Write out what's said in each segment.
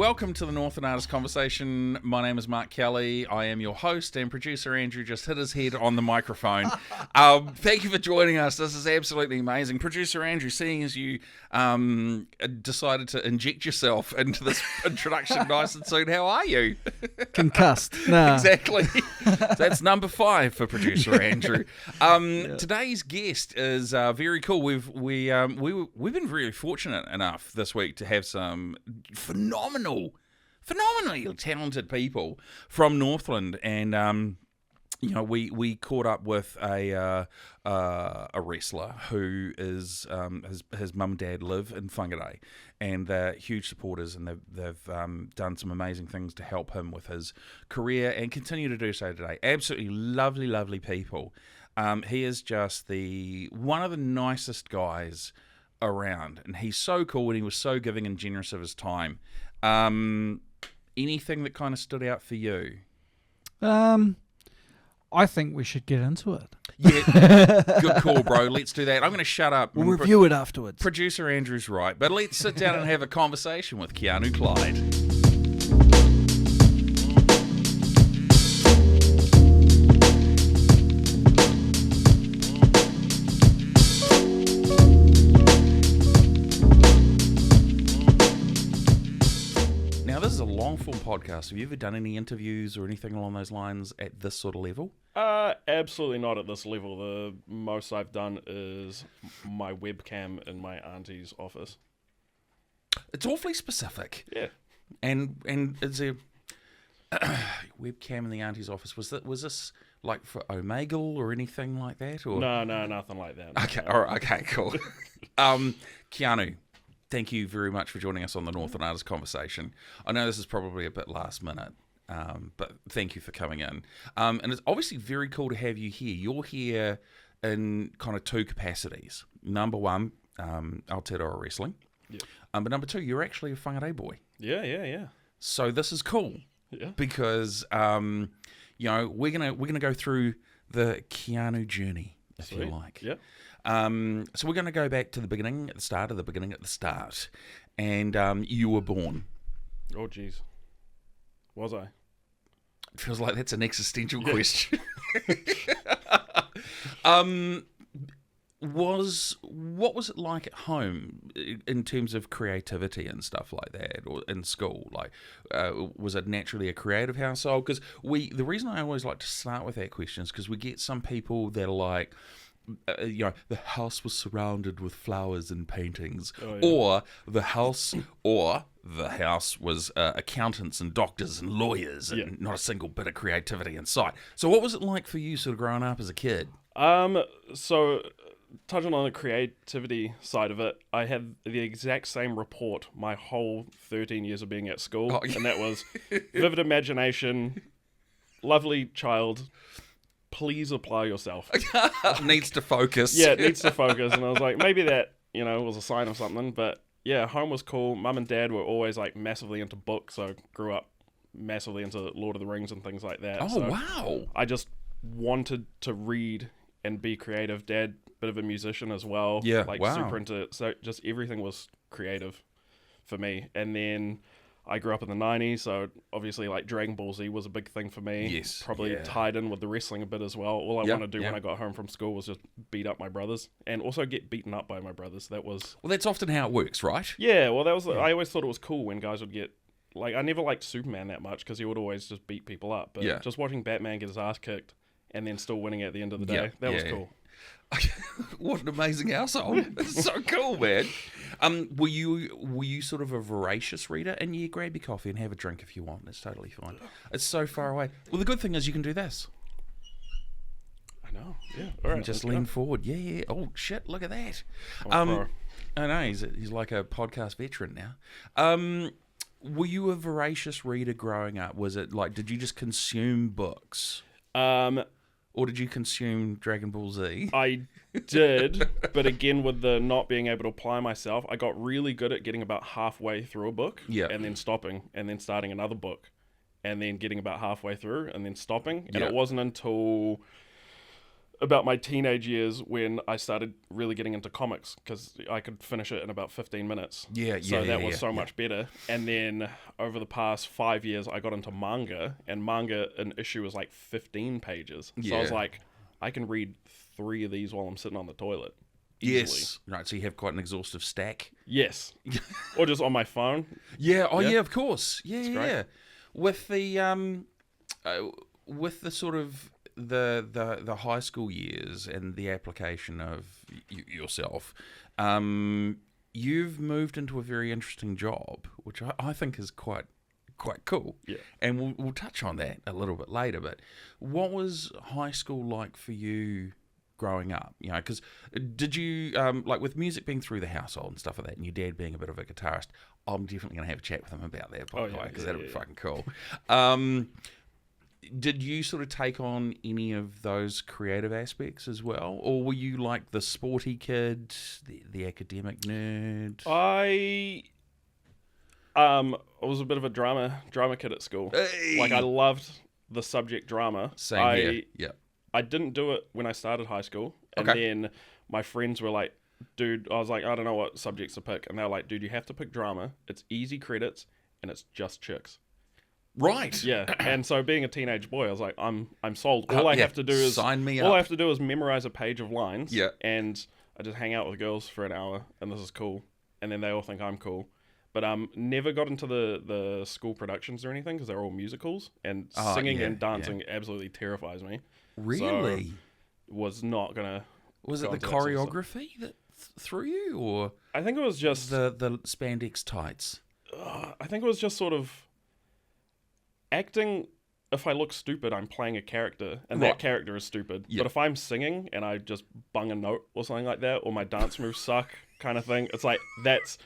welcome to the Northland Artists Conversation. My name is Mark Kelly. I am your host, and producer Andrew just hit his head on the microphone. Thank you for joining us. This is absolutely amazing. Producer Andrew, seeing as you decided to inject yourself into this introduction nice and soon, how are you? Concussed. Nah. Exactly. That's number 5 for producer Andrew. Today's guest is very cool. We've been really fortunate enough this week to have some phenomenally talented people from Northland, and we caught up with a wrestler who is his mum and dad live in Whangarei, and they're huge supporters, and they've done some amazing things to help him with his career and continue to do so today. Absolutely lovely people. He is just one of the nicest guys around, and he's so cool, and he was so giving and generous of his time. Anything that kind of stood out for you? I think we should get into it. Yeah, good call, bro. Let's do that. I'm going to shut up. We'll review it afterwards. Producer Andrew's right, but let's sit down and have a conversation with Keanu Clyde. Long-form podcast. Have you ever done any interviews or anything along those lines at this sort of level? Absolutely not at this level. The most I've done is my webcam in my auntie's office. It's awfully specific. Yeah. And is there webcam in the auntie's office? Was this like for Omegle or anything like that? Or No, nothing like that. Okay, all right, okay, cool. Keanu, thank you very much for joining us on the Northland Artists Conversation. I know this is probably a bit last minute, but thank you for coming in. And it's obviously very cool to have you here. You're here in kind of 2 capacities. Number 1, Aotearoa Wrestling. Yeah. But number 2, you're actually a Whangarei boy. Yeah. So this is cool. Yeah. Because we're gonna go through the Keanu journey, if Sweet. you like. Yeah. So we're going to go back to the beginning at the start. And you were born. Oh, jeez. Was I? It feels like that's an existential question. What was it like at home in terms of creativity and stuff like that, or in school? Like, was it naturally a creative household? Because the reason I always like to start with that question is because we get some people that are like, the house was surrounded with flowers and paintings, or the house was accountants and doctors and lawyers, and not a single bit of creativity in sight. So what was it like for you sort of growing up as a kid? So touching on the creativity side of it, I had the exact same report my whole 13 years of being at school, and that was vivid imagination, lovely child, please apply yourself. Needs to focus. Yeah, it needs to focus. And I was like, maybe that, was a sign of something. But yeah, home was cool. Mum and dad were always like massively into books. So I grew up massively into Lord of the Rings and things like that. Oh, so wow. I just wanted to read and be creative. Dad, bit of a musician as well. Yeah, wow. Super into it. So just everything was creative for me. And then I grew up in the 90s, so obviously like Dragon Ball Z was a big thing for me. Yes. Probably tied in with the wrestling a bit as well. All I wanted to do when I got home from school was just beat up my brothers and also get beaten up by my brothers. Well, that's often how it works, right? Yeah, well, that was. Yeah. I always thought it was cool when guys would get, like, I never liked Superman that much because he would always just beat people up. But just watching Batman get his ass kicked and then still winning at the end of the day, that was cool. What an amazing household. That's so cool, man. Were you sort of a voracious reader? And you grab your coffee and have a drink if you want. It's totally fine. It's so far away. Well, the good thing is you can do this. I know. Yeah. All right. Just lean forward. Yeah. Oh shit! Look at that. I know he's like a podcast veteran now. Were you a voracious reader growing up? Was it like, did you just consume books? Or did you consume Dragon Ball Z? I did, but again, with the not being able to apply myself, I got really good at getting about halfway through a book, and then stopping, and then starting another book, and then getting about halfway through, and then stopping. And it wasn't until about my teenage years when I started really getting into comics because I could finish it in about 15 minutes. So that was so much better. And then over the past 5 years, I got into manga, and manga, an issue was like 15 pages. So I was like, I can read 3 of these while I'm sitting on the toilet. Easily. Yes. Right, so you have quite an exhaustive stack. Yes. Or just on my phone. Yeah, of course. Yeah, It's great. With the sort of the high school years and the application of yourself, you've moved into a very interesting job, which I think is quite cool. Yeah. And we'll touch on that a little bit later. But what was high school like for you growing up? You know, because did you like with music being through the household and stuff like that, and your dad being a bit of a guitarist? I'm definitely going to have a chat with him about that, by the way, because that'll be fucking cool. Did you sort of take on any of those creative aspects as well, or were you like the sporty kid, the academic nerd? I was a bit of a drama kid at school. Hey! Like, I loved the subject drama. Same here. Yeah. I didn't do it when I started high school, and Okay. then my friends were like, dude, I was like, I don't know what subjects to pick, and they were like, dude, you have to pick drama. It's easy credits, and it's just chicks. Right. Yeah, and so being a teenage boy, I was like, I'm sold. All I have to do is sign me all up. I have to do is memorize a page of lines. Yeah. And I just hang out with girls for an hour, and this is cool. And then they all think I'm cool. But never got into the school productions or anything because they're all musicals, and singing and dancing absolutely terrifies me. Really? So was not gonna. Was go it the into that sort of stuff. choreography that threw you, or I think it was just the spandex tights? I think it was just sort of acting. If I look stupid, I'm playing a character, and Right. that character is stupid. Yeah. But if I'm singing and I just bung a note or something like that, or my dance moves suck, kind of thing, it's like that's.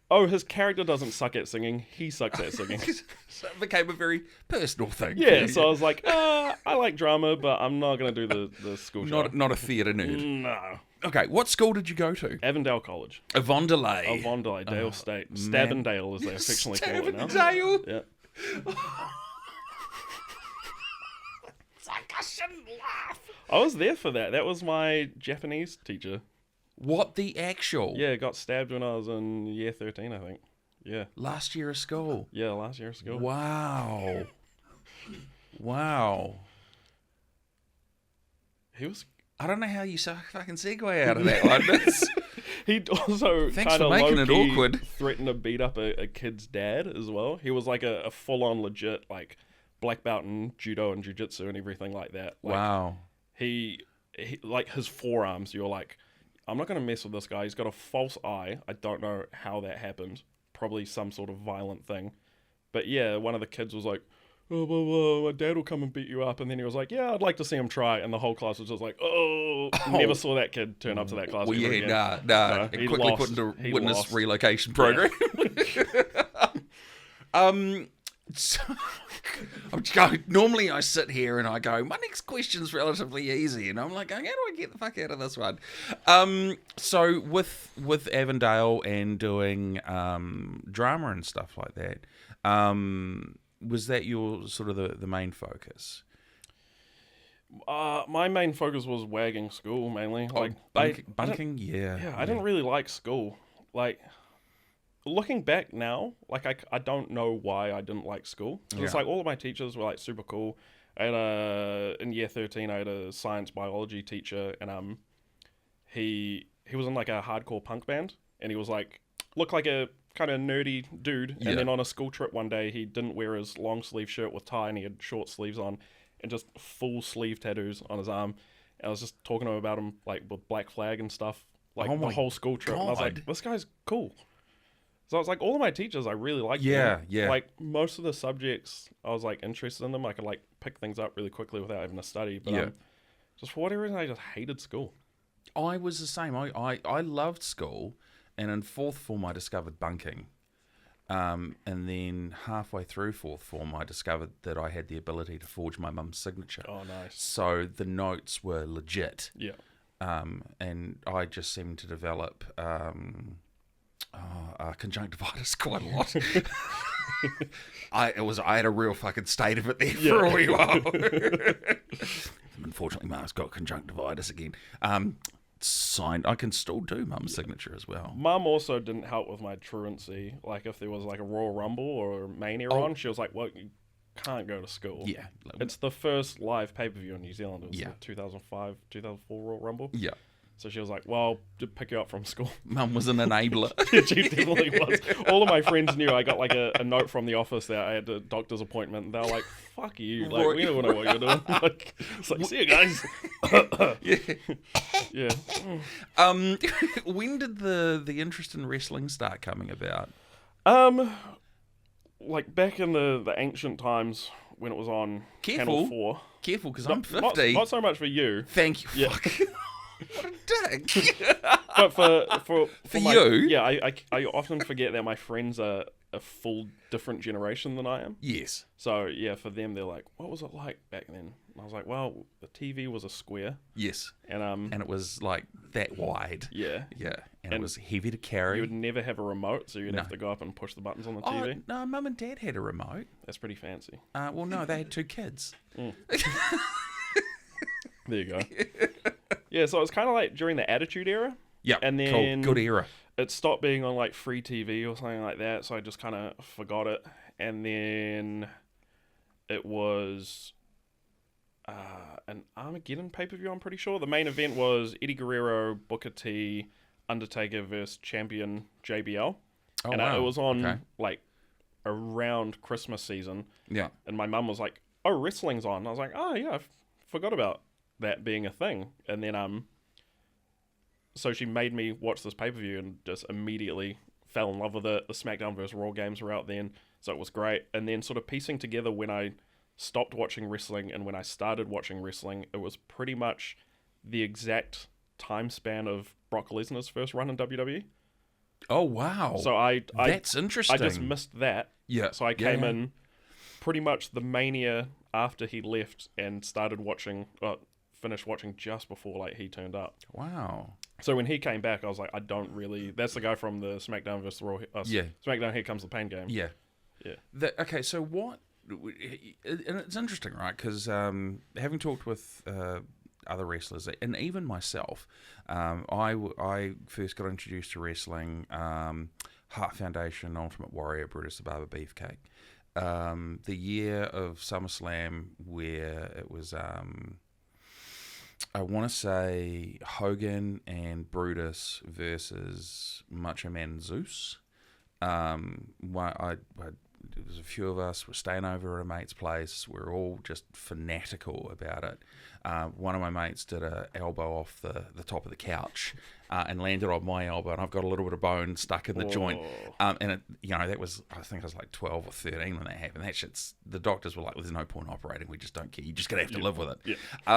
Oh, his character doesn't suck at singing. He sucks at singing. So it became a very personal thing. Yeah, so I was like, I like drama, but I'm not going to do the school show. Not a theatre nerd. No. Okay, what school did you go to? Avondale College. Avondale. Avondale, Dale State. Stabendale, as they affectionately call it now. Stabendale? Yeah. It's like I shouldn't laugh. I was there for that. That was my Japanese teacher. What the actual? Yeah, got stabbed when I was in year 13, I think. Yeah. Last year of school. Yeah, last year of school. Wow. Wow. He was... I don't know how you fucking segue out of that one. He also Thanks kind for of making it low-key awkward. threatened to beat up a kid's dad as well. He was like a full-on legit, like, black belt in judo and jiu-jitsu and everything like that. Like, Wow. He, like, his forearms, you're like, I'm not going to mess with this guy. He's got a false eye. I don't know how that happened. Probably some sort of violent thing. But yeah, one of the kids was like, oh, my dad will come and beat you up. And then he was like, yeah, I'd like to see him try. And the whole class was just like, never saw that kid turn up to that class. Well, ever yeah, again. nah. He Quickly lost. put into He witness lost. relocation program. So, normally I sit here and I go, my next question's relatively easy, and I'm like, how do I get the fuck out of this one? So with Avondale and doing drama and stuff like that, was that your sort of the main focus? My main focus was wagging school mainly. Like bunking, yeah. I didn't really like school. Like, looking back now, like I don't know why I didn't like school. It's like all of my teachers were like super cool. I had in year 13 I had a science biology teacher, and he was in like a hardcore punk band, and he was like looked like a kind of nerdy dude. Yeah. And then on a school trip one day he didn't wear his long sleeve shirt with tie, and he had short sleeves on and just full sleeve tattoos on his arm. And I was just talking to him about him like with Black Flag and stuff, like the whole school trip. And I was like, this guy's cool. So I was like, all of my teachers, I really liked them. Yeah. Like, most of the subjects, I was, like, interested in them. I could, like, pick things up really quickly without having to study. But just for whatever reason, I just hated school. I was the same. I loved school, and in fourth form, I discovered bunking. And then halfway through fourth form, I discovered that I had the ability to forge my mum's signature. Oh, nice. So the notes were legit. Yeah. And I just seemed to develop... conjunctivitis quite a lot. I had a real fucking state of it there for a wee while. Unfortunately, Mark's got conjunctivitis again. Signed. I can still do Mum's signature as well. Mum also didn't help with my truancy. Like, if there was like a Royal Rumble or a Mania on, she was like, well, you can't go to school. Yeah. It's the first live pay-per-view in New Zealand. It was Yeah. the 2005, 2004 Royal Rumble. Yeah. So she was like, well, to pick you up from school. Mum was an enabler. She definitely was. All of my friends knew. I got like a note from the office that I had a doctor's appointment. And they were like, fuck you. Like, we don't know what you're doing. Like, it's like, see you guys. Yeah. When did the interest in wrestling start coming about? Like back in the ancient times when it was on Channel 4. Careful, because I'm 50. Not so much for you. Thank you. Yeah. Fuck. What a dick. But for you? Yeah, I often forget that my friends are a full different generation than I am. Yes. So yeah, for them they're like, what was it like back then? And I was like, well, the TV was a square. Yes. And it was like that wide. Yeah. Yeah. And it was heavy to carry. You would never have a remote, so you'd have to go up and push the buttons on the TV. No, Mum and Dad had a remote. That's pretty fancy. Well, no, they had 2 kids. There you go. Yeah, so it was kind of like during the Attitude Era. Yeah, and then cool. Good era. It stopped being on like free TV or something like that, so I just kind of forgot it. And then it was an Armageddon pay-per-view, I'm pretty sure. The main event was Eddie Guerrero, Booker T, Undertaker versus champion JBL. Oh, and wow. It was on like around Christmas season. Yeah. And my mum was like, oh, wrestling's on. And I was like, oh, yeah, I forgot about that being a thing. And then so she made me watch this pay-per-view and just immediately fell in love with it. The SmackDown vs. Raw games were out then, so it was great. And then sort of piecing together when I stopped watching wrestling and when I started watching wrestling, it was pretty much the exact time span of Brock Lesnar's first run in WWE. Oh, wow. So that's interesting. I just missed that. Yeah. So I came in pretty much the Mania after he left and started watching, finished watching just before like he turned up. Wow. So when he came back, I was like, I don't really. That's the guy from the SmackDown vs. Raw. SmackDown Here Comes the Pain game. Yeah. Yeah. Okay, so what? And it's interesting, right? Because having talked with other wrestlers, and even myself, I first got introduced to wrestling, Heart Foundation, Ultimate Warrior, Brutus the Barber Beefcake. The year of SummerSlam where it was, I want to say Hogan and Brutus versus Macho Man Zeus. There was a few of us were staying over at a mate's place. We were all just fanatical about it. One of my mates did an elbow off the top of the couch and landed on my elbow, and I've got a little bit of bone stuck in the joint. And it, that was, I think I was like 12 or 13 when that happened. That shit's, the doctors were like, well, there's no point operating. We just don't care. You're just going to have to live with it. Yeah.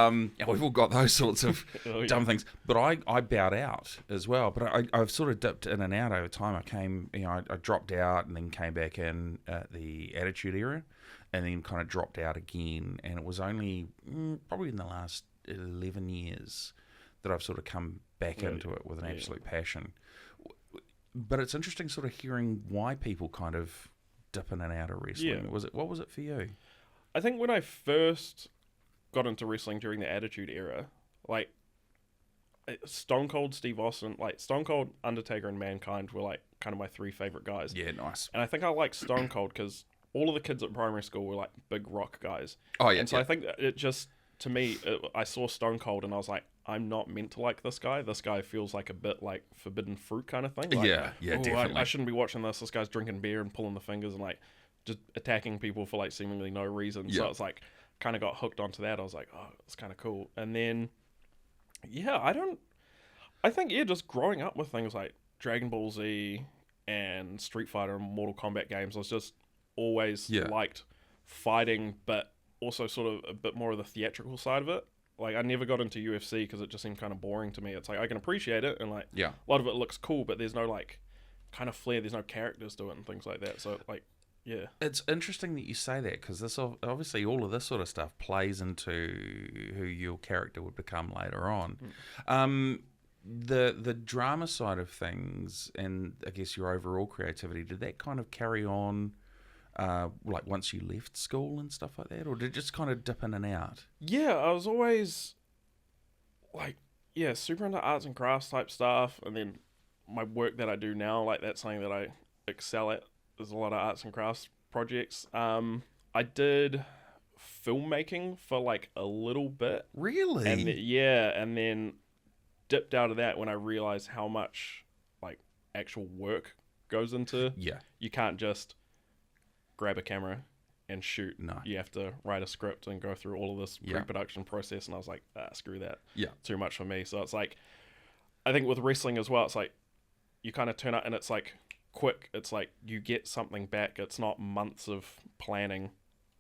And we've all got those sorts of dumb things. But I bowed out as well. But I've sort of dipped in and out over time. I came, I dropped out and then came back in at the Attitude Era, and then kind of dropped out again. And it was only probably in the last 11 years that I've sort of come back into it with an absolute passion. But it's interesting sort of hearing why people kind of dip in and out of wrestling. Yeah. What was it for you? I think when I first got into wrestling during the Attitude Era, like Stone Cold Steve Austin, like Stone Cold, Undertaker, and Mankind were like kind of my 3 favorite guys. Yeah, nice. And I think I like Stone Cold because all of the kids at primary school were like big rock guys. Oh yeah. And so I think it just, to me, I saw Stone Cold and I was like, I'm not meant to like this guy. This guy feels like a bit like forbidden fruit kind of thing. Like, yeah, definitely. I shouldn't be watching this. This guy's drinking beer and pulling the fingers and like just attacking people for like seemingly no reason. Yeah. So it's like kind of got hooked onto that. I was like, oh, it's kind of cool. And then, just growing up with things like Dragon Ball Z and Street Fighter and Mortal Kombat games, I was just always liked fighting, but also sort of a bit more of the theatrical side of it. Like, I never got into UFC because it just seemed kind of boring to me. It's like, I can appreciate it, and like, a lot of it looks cool, but there's no like kind of flair, there's no characters to it and things like that. So like, yeah. It's interesting that you say that, because this obviously all of this sort of stuff plays into who your character would become later on. The drama side of things, and I guess your overall creativity, did that kind of carry on like once you left school and stuff like that, or did it just kind of dip in and out? Yeah, I was always super into arts and crafts type stuff, and then my work that I do now, like that's something that I excel at. There's a lot of arts and crafts projects. I did filmmaking for like a little bit. Really? And then dipped out of that when I realized how much like actual work goes into. Yeah. You can't just grab a camera and shoot. No. You have to write a script and go through all of this pre-production process, and I was like, screw that. Yeah. Too much for me. So it's like, I think with wrestling as well, it's like you kind of turn up and it's like quick. It's like you get something back. It's not months of planning.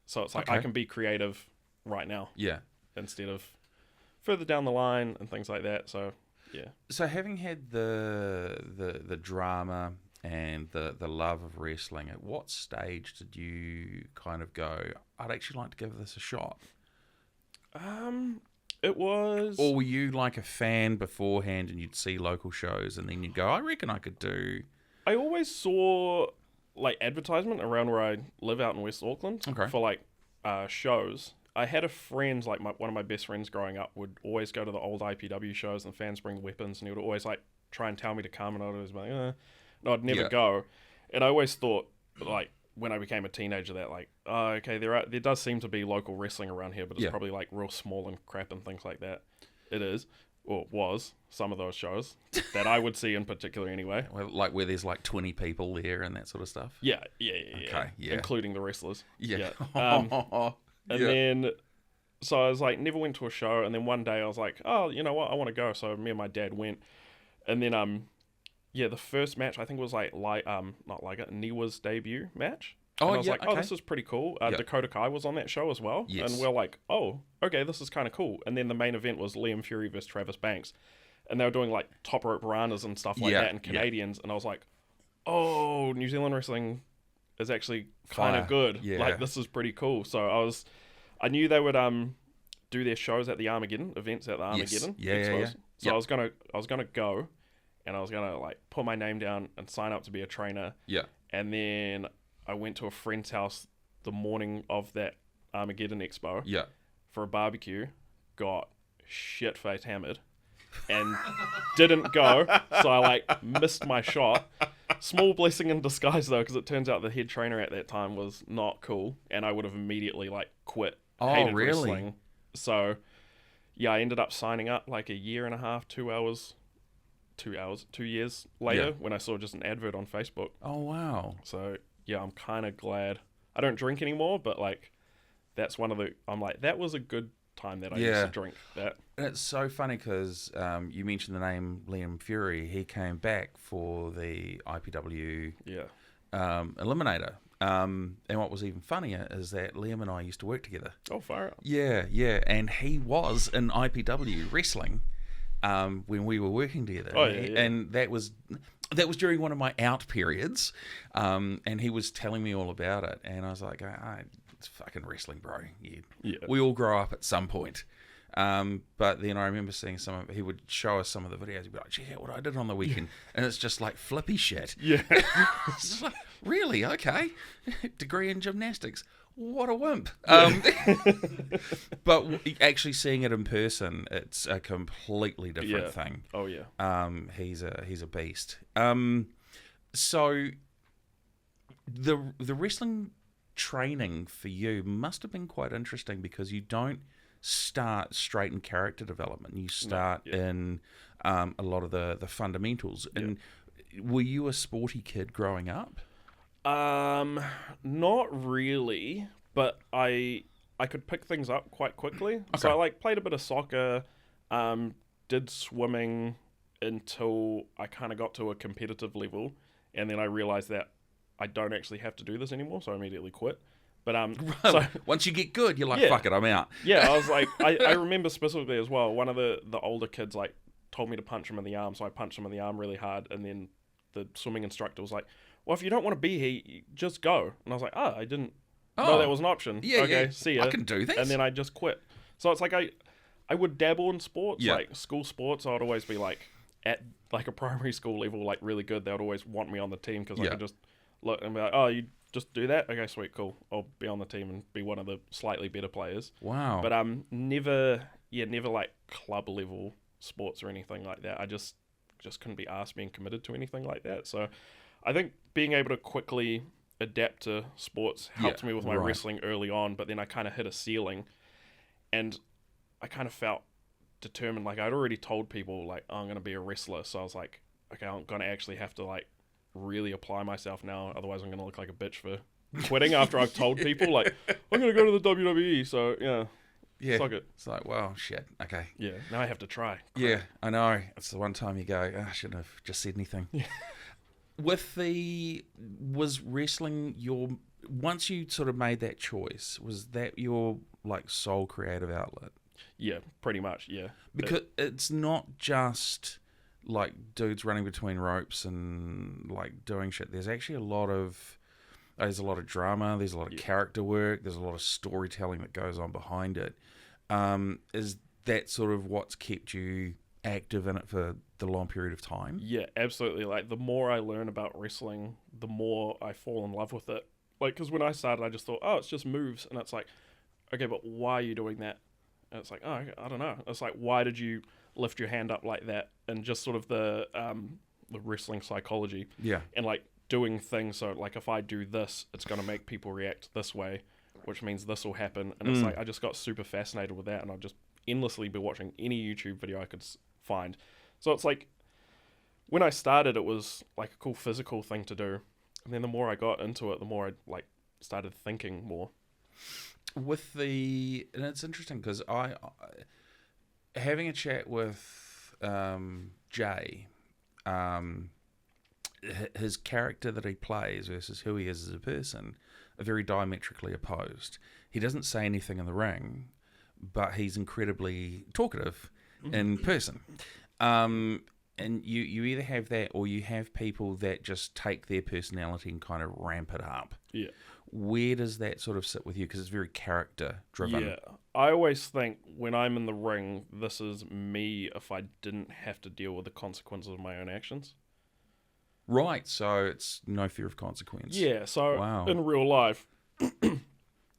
So it's like I can be creative right now. Yeah. Instead of further down the line and things like that. So yeah. So having had the drama and the love of wrestling, at what stage did you kind of go, I'd actually like to give this a shot? It was... Or were you like a fan beforehand and you'd see local shows and then you'd go, I reckon I could do... I always saw like advertisement around where I live out in West Auckland for like shows. I had a friend, like one of my best friends growing up, would always go to the old IPW shows and Fans Bring Weapons, and he would always like try and tell me to come, and I'd always be like, no, I'd never go. And I always thought, like, when I became a teenager, that like, okay, there does seem to be local wrestling around here, but it's probably like real small and crap and things like that. It is, or was, some of those shows that I would see in particular anyway. Like where there's like 20 people there and that sort of stuff? Yeah. Okay, yeah. Including the wrestlers. Yeah. And then, so I was like, never went to a show, and then one day I was like, oh, you know what, I want to go. So me and my dad went, and then the first match I think was like not like Niwa's debut match. And I was like, oh, this is pretty cool. Dakota Kai was on that show as well, and we're like, oh, okay, this is kind of cool. And then the main event was Liam Fury versus Travis Banks, and they were doing like top rope ranas and stuff like that, and Canadians, and I was like, oh, New Zealand wrestling is actually kind of good. Yeah. Like, this is pretty cool. So I knew they would do their shows at the Armageddon events at the Armageddon Expos. So I was gonna go, and I was gonna like put my name down and sign up to be a trainer. Yeah. And then I went to a friend's house the morning of that Armageddon Expo. Yeah. For a barbecue, got shit-faced hammered, and didn't go. So I like missed my shot. Small blessing in disguise though, because it turns out the head trainer at that time was not cool, and I would have immediately like quit. Oh, really? Wrestling. So yeah, I ended up signing up like a year and a half, 2 years later when I saw just an advert on Facebook. Oh, wow. So yeah, I'm kind of glad. I don't drink anymore, but like that's I'm like, that was a good time that I used to drink that. And it's so funny because you mentioned the name Liam Fury. He came back for the IPW Eliminator. And what was even funnier is that Liam and I used to work together. Oh, far out. Yeah. And he was in IPW wrestling when we were working together. Oh, yeah. And that was during one of my out periods. And he was telling me all about it. And I was like, it's fucking wrestling, bro. Yeah. We all grow up at some point. But then I remember seeing he would show us some of the videos. He'd be like, check out what I did on the weekend. And it's just like flippy shit. Yeah. It's just like, really? Okay. Degree in gymnastics. What a wimp. But actually seeing it in person, it's a completely different thing. Oh, yeah. He's a beast. So the wrestling training for you must have been quite interesting because you don't start straight in character development. You start in a lot of the fundamentals. And were you a sporty kid growing up? Not really, but I could pick things up quite quickly. Okay. So I like played a bit of soccer, did swimming until I kind of got to a competitive level, and then I realized that I don't actually have to do this anymore, so I immediately quit. But so once you get good, you're like, fuck it, I'm out. Yeah, I was like, I remember specifically as well, one of the older kids like told me to punch him in the arm, so I punched him in the arm really hard, and then the swimming instructor was like, well, if you don't want to be here, just go. And I was like, I didn't know that was an option. Yeah, okay, see ya. I can do this. And then I just quit. So it's like I would dabble in sports, like school sports. I would always be like at like a primary school level, like really good. They would always want me on the team because I could just look and be like, oh, you just do that. Okay, sweet, cool. I'll be on the team and be one of the slightly better players. Wow. But never like club level sports or anything like that. I just couldn't be asked being committed to anything like that. So I think being able to quickly adapt to sports helped me with my wrestling early on, but then I kind of hit a ceiling, and I kind of felt determined. Like, I'd already told people, like, oh, I'm going to be a wrestler. So I was like, okay, I'm going to actually have to, like, really apply myself now. Otherwise, I'm going to look like a bitch for quitting after I've told people, like, I'm going to go to the WWE. So, yeah, suck it. It's like, well, shit, okay. Yeah, now I have to try. Crap. Yeah, I know. It's the one time you go, oh, I shouldn't have just said anything. Yeah. Was wrestling once you sort of made that choice, was that your, like, sole creative outlet? Yeah, pretty much, yeah. Because it's not just like dudes running between ropes and like doing shit. There's actually a lot of drama. There's a lot of character work. There's a lot of storytelling that goes on behind it. Is that sort of what's kept you active in it for the long period of time? Yeah, absolutely. Like, the more I learn about wrestling, the more I fall in love with it. Like, because when I started, I just thought, oh, it's just moves. And it's like, okay, but why are you doing that? And it's like, oh, I don't know. It's like, why did you lift your hand up like that? And just sort of the wrestling psychology. Yeah. And, like, doing things so, like, if I do this, it's going to make people react this way, which means this will happen. And it's like, I just got super fascinated with that, and I'd just endlessly be watching any YouTube video I could find. So it's like, when I started, it was like a cool physical thing to do. And then the more I got into it, the more I, like, started thinking more. And it's interesting because I having a chat with Jay, his character that he plays versus who he is as a person are very diametrically opposed. He doesn't say anything in the ring, but he's incredibly talkative in person. And you either have that, or you have people that just take their personality and kind of ramp it up. Yeah. Where does that sort of sit with you? Because it's very character driven. Yeah. I always think when I'm in the ring, this is me if I didn't have to deal with the consequences of my own actions. Right, so it's no fear of consequence. Yeah, so in real life,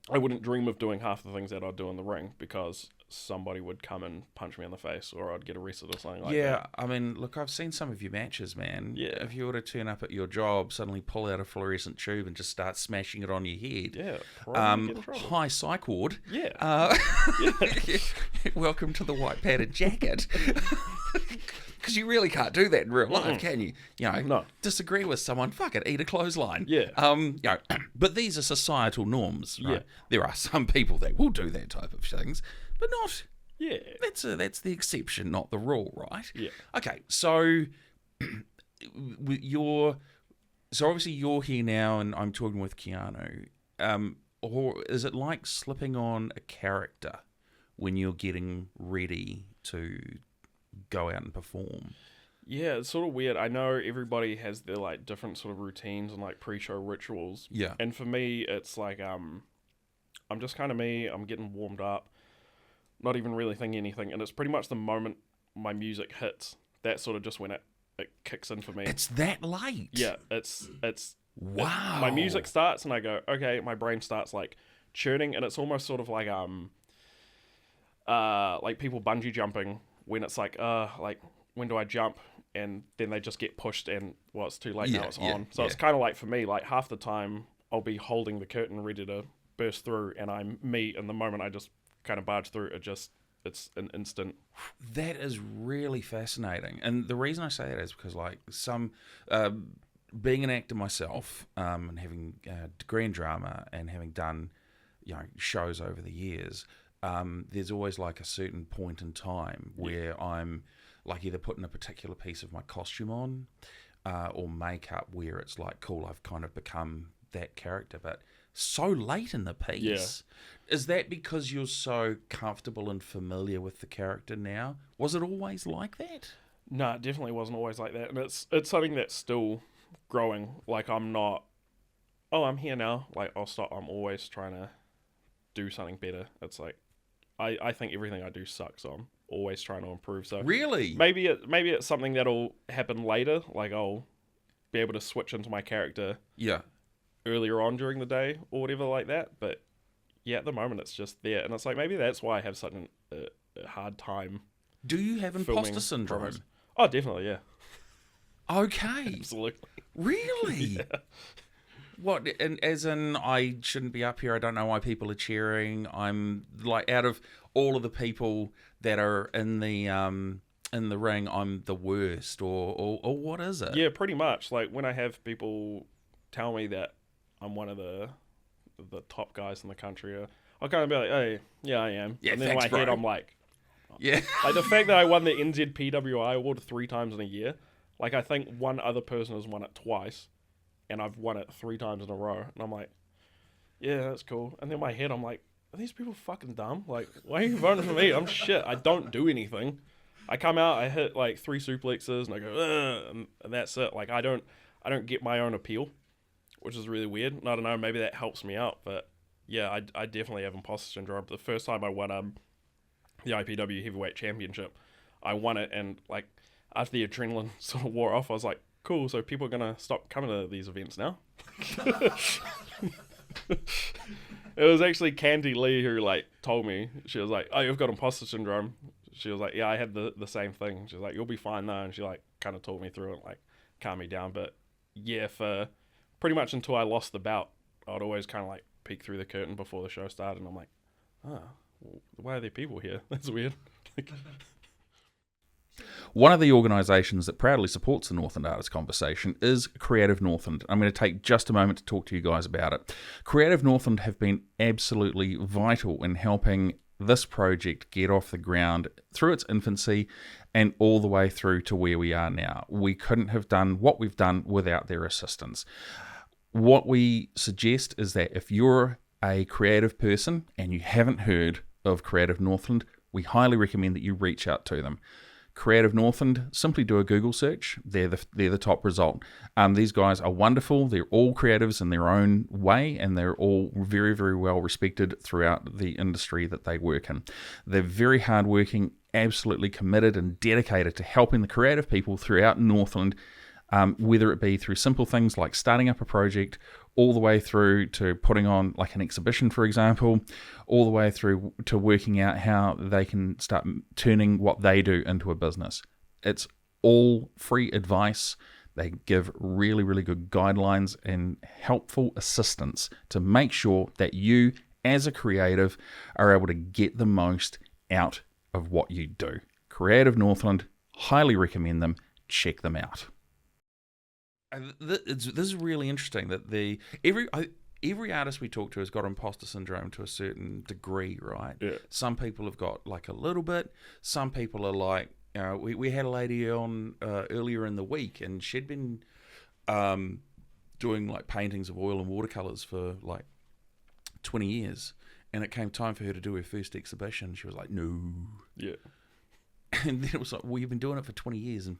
I wouldn't dream of doing half the things that I'd do in the ring because somebody would come and punch me in the face, or I'd get arrested or something like that. Yeah, I mean, look, I've seen some of your matches, man. Yeah. If you were to turn up at your job, suddenly pull out a fluorescent tube and just start smashing it on your head. Yeah, probably get in trouble. Hi, psych ward. Yeah. Welcome to the white padded jacket. Because you really can't do that in real life, can you? No. Disagree with someone, fuck it, eat a clothesline. Yeah. But these are societal norms, right? Yeah. There are some people that will do that type of things, but not. Yeah. That's the exception, not the rule, right? Yeah. Okay, so obviously you're here now, and I'm talking with Keanu. Or is it like slipping on a character when you're getting ready to go out and perform? Yeah, it's sort of weird. I know everybody has their, like, different sort of routines and, like, pre-show rituals. Yeah. And for me, it's like, I'm just kind of me. I'm getting warmed up, not even really thinking anything. And it's pretty much the moment my music hits, that's sort of just when it kicks in for me. It's that late? Yeah, it's wow. My music starts and I go, okay, my brain starts, like, churning, and it's almost sort of like people bungee jumping, when it's like when do I jump? And then they just get pushed and, well, it's too late now, it's on. So it's kind of like, for me, like, half the time I'll be holding the curtain ready to burst through, and I'm me, and the moment I just kind of barge through, it's an instant. That is really fascinating. And the reason I say that is because, like, being an actor myself, and having a degree in drama and having done, shows over the years, there's always like a certain point in time where I'm like either putting a particular piece of my costume on, or makeup, where it's like, cool, I've kind of become that character, but so late in the piece. Yeah. Is that because you're so comfortable and familiar with the character now? Was it always like that? No, it definitely wasn't always like that. And it's something that's still growing. Like, I'm not, I'm here now. Like, I'll stop. I'm always trying to do something better. It's like, I think everything I do sucks. So I'm always trying to improve. So really, maybe it's something that'll happen later. Like, I'll be able to switch into my character. Yeah. earlier on during the day or whatever like that. But yeah, at the moment it's just there, and it's like maybe that's why I have such a hard time. Do you have imposter syndrome? Promos. Oh, definitely, yeah. Okay. Absolutely. Really? Yeah. What? And as in, I shouldn't be up here. I don't know why people are cheering. I'm like, out of all of the people that are in the ring, I'm the worst, or what is it? Yeah, pretty much. Like when I have people tell me that I'm one of the top guys in the country, I'll kind of be like, hey, yeah, I am. Yeah, and then thanks, in my head, bro. I'm like, Yeah. like the fact that I won the NZPWI award 3 times in a year. Like I think one other person has won it twice, and I've won it 3 times in a row. And I'm like, yeah, that's cool. And then in my head, I'm like, are these people fucking dumb? Like, why are you voting for me? I'm shit. I don't do anything. I come out, I hit like 3 suplexes, and I go, and that's it. Like I don't get my own appeal, which is really weird. And I don't know, maybe that helps me out, but yeah, I definitely have imposter syndrome. The first time I won the IPW Heavyweight Championship, I won it, and like after the adrenaline sort of wore off, I was like, cool, so people are gonna stop coming to these events now. It was actually Candy Lee who like told me. She was like, oh, you've got imposter syndrome. She was like, yeah, I had the same thing. She was like, you'll be fine though, and she like kind of talked me through it, like calmed me down. But yeah, for pretty much until I lost the bout, I'd always kind of like peek through the curtain before the show started, and I'm like, why are there people here? That's weird. One of the organisations that proudly supports the Northland Artists Conversation is Creative Northland. I'm going to take just a moment to talk to you guys about it. Creative Northland have been absolutely vital in helping this project get off the ground through its infancy and all the way through to where we are now. We couldn't have done what we've done without their assistance. What we suggest is that if you're a creative person and you haven't heard of Creative Northland, we highly recommend that you reach out to them. Creative Northland, simply do a Google search. They're the top result. These guys are wonderful. They're all creatives in their own way, and they're all very, very well respected throughout the industry that they work in. They're very hardworking, absolutely committed and dedicated to helping the creative people throughout Northland, whether it be through simple things like starting up a project, all the way through to putting on like an exhibition, for example, all the way through to working out how they can start turning what they do into a business. It's all free advice. They give really, really good guidelines and helpful assistance to make sure that you, as a creative, are able to get the most out of what you do. Creative Northland, highly recommend them. Check them out. This is really interesting that every artist we talk to has got imposter syndrome to a certain degree, right? Yeah. Some people have got like a little bit. Some people are like, we had a lady on earlier in the week, and she'd been doing like paintings of oil and watercolors for like 20 years, and it came time for her to do her first exhibition. She was like, no. Yeah. And then it was like, well, you've been doing it for 20 years, and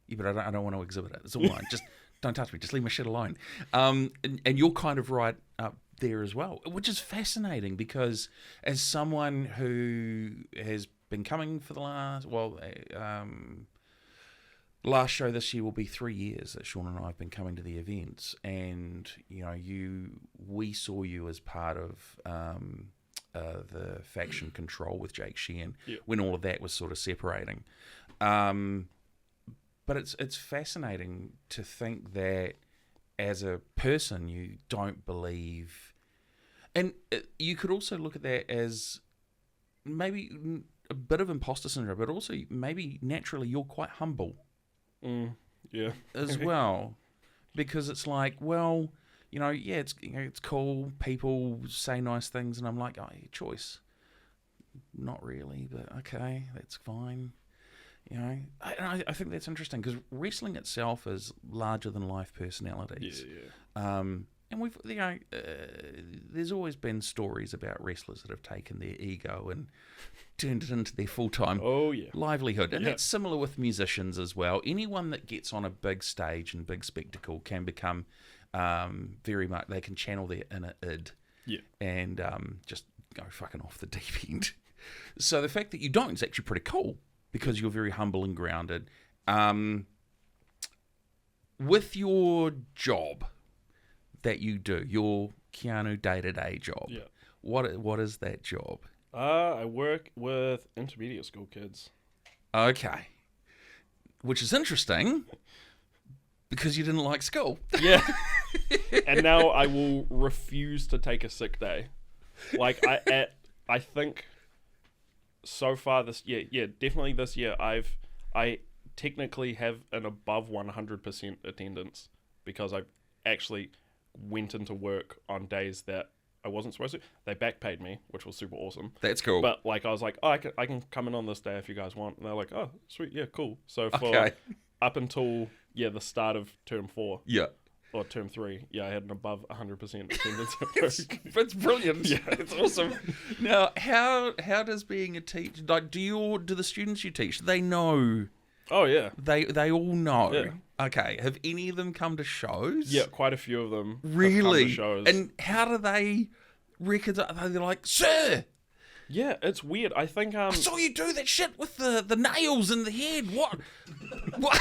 yeah, but I don't want to exhibit it. It's all mine. Just don't touch me. Just leave my shit alone. And you're kind of right up there as well, which is fascinating because as someone who has been coming for the last show this year will be 3 years that Sean and I have been coming to the events, and you know, we saw you as part of the faction control with Jake Sheehan when all of that was sort of separating. But it's fascinating to think that as a person you don't believe, and you could also look at that as maybe a bit of imposter syndrome, but also maybe naturally you're quite humble, as well, because it's like, well, you know, yeah, it's cool. People say nice things, and I'm like, oh, your choice. Not really, but okay, that's fine. You know, I think that's interesting because wrestling itself is larger than life personalities. And we've, you know, there's always been stories about wrestlers that have taken their ego and turned it into their full-time livelihood. And that's similar with musicians as well. Anyone that gets on a big stage and big spectacle can become very much, they can channel their inner id and just go fucking off the deep end. So the fact that you don't is actually pretty cool, because you're very humble and grounded. With your job, that you do, your Keanu day-to-day job. Yeah. What is that job? I work with intermediate school kids. Okay. Which is interesting because you didn't like school. Yeah. And now I will refuse to take a sick day. Like I think so far this year, definitely this year, I technically have an above 100% attendance because I actually went into work on days that I wasn't supposed to. They back paid me, which was super awesome. That's cool. But like I was like, oh, I can come in on this day if you guys want. And they're like, oh, sweet, yeah, cool. So for up until the start of term 4. Yeah. Or term 3, I had an above 100% attendance at work. That's brilliant. Yeah, it's awesome. Now, how does being a teacher, like, do the students you teach, they know? Oh yeah, they all know. Yeah. Okay, have any of them come to shows? Yeah, quite a few of them. Really? Have come to shows. And how do they reckon? They're like, sir. Yeah, it's weird. I think I saw you do that shit with the nails in the head. What? What?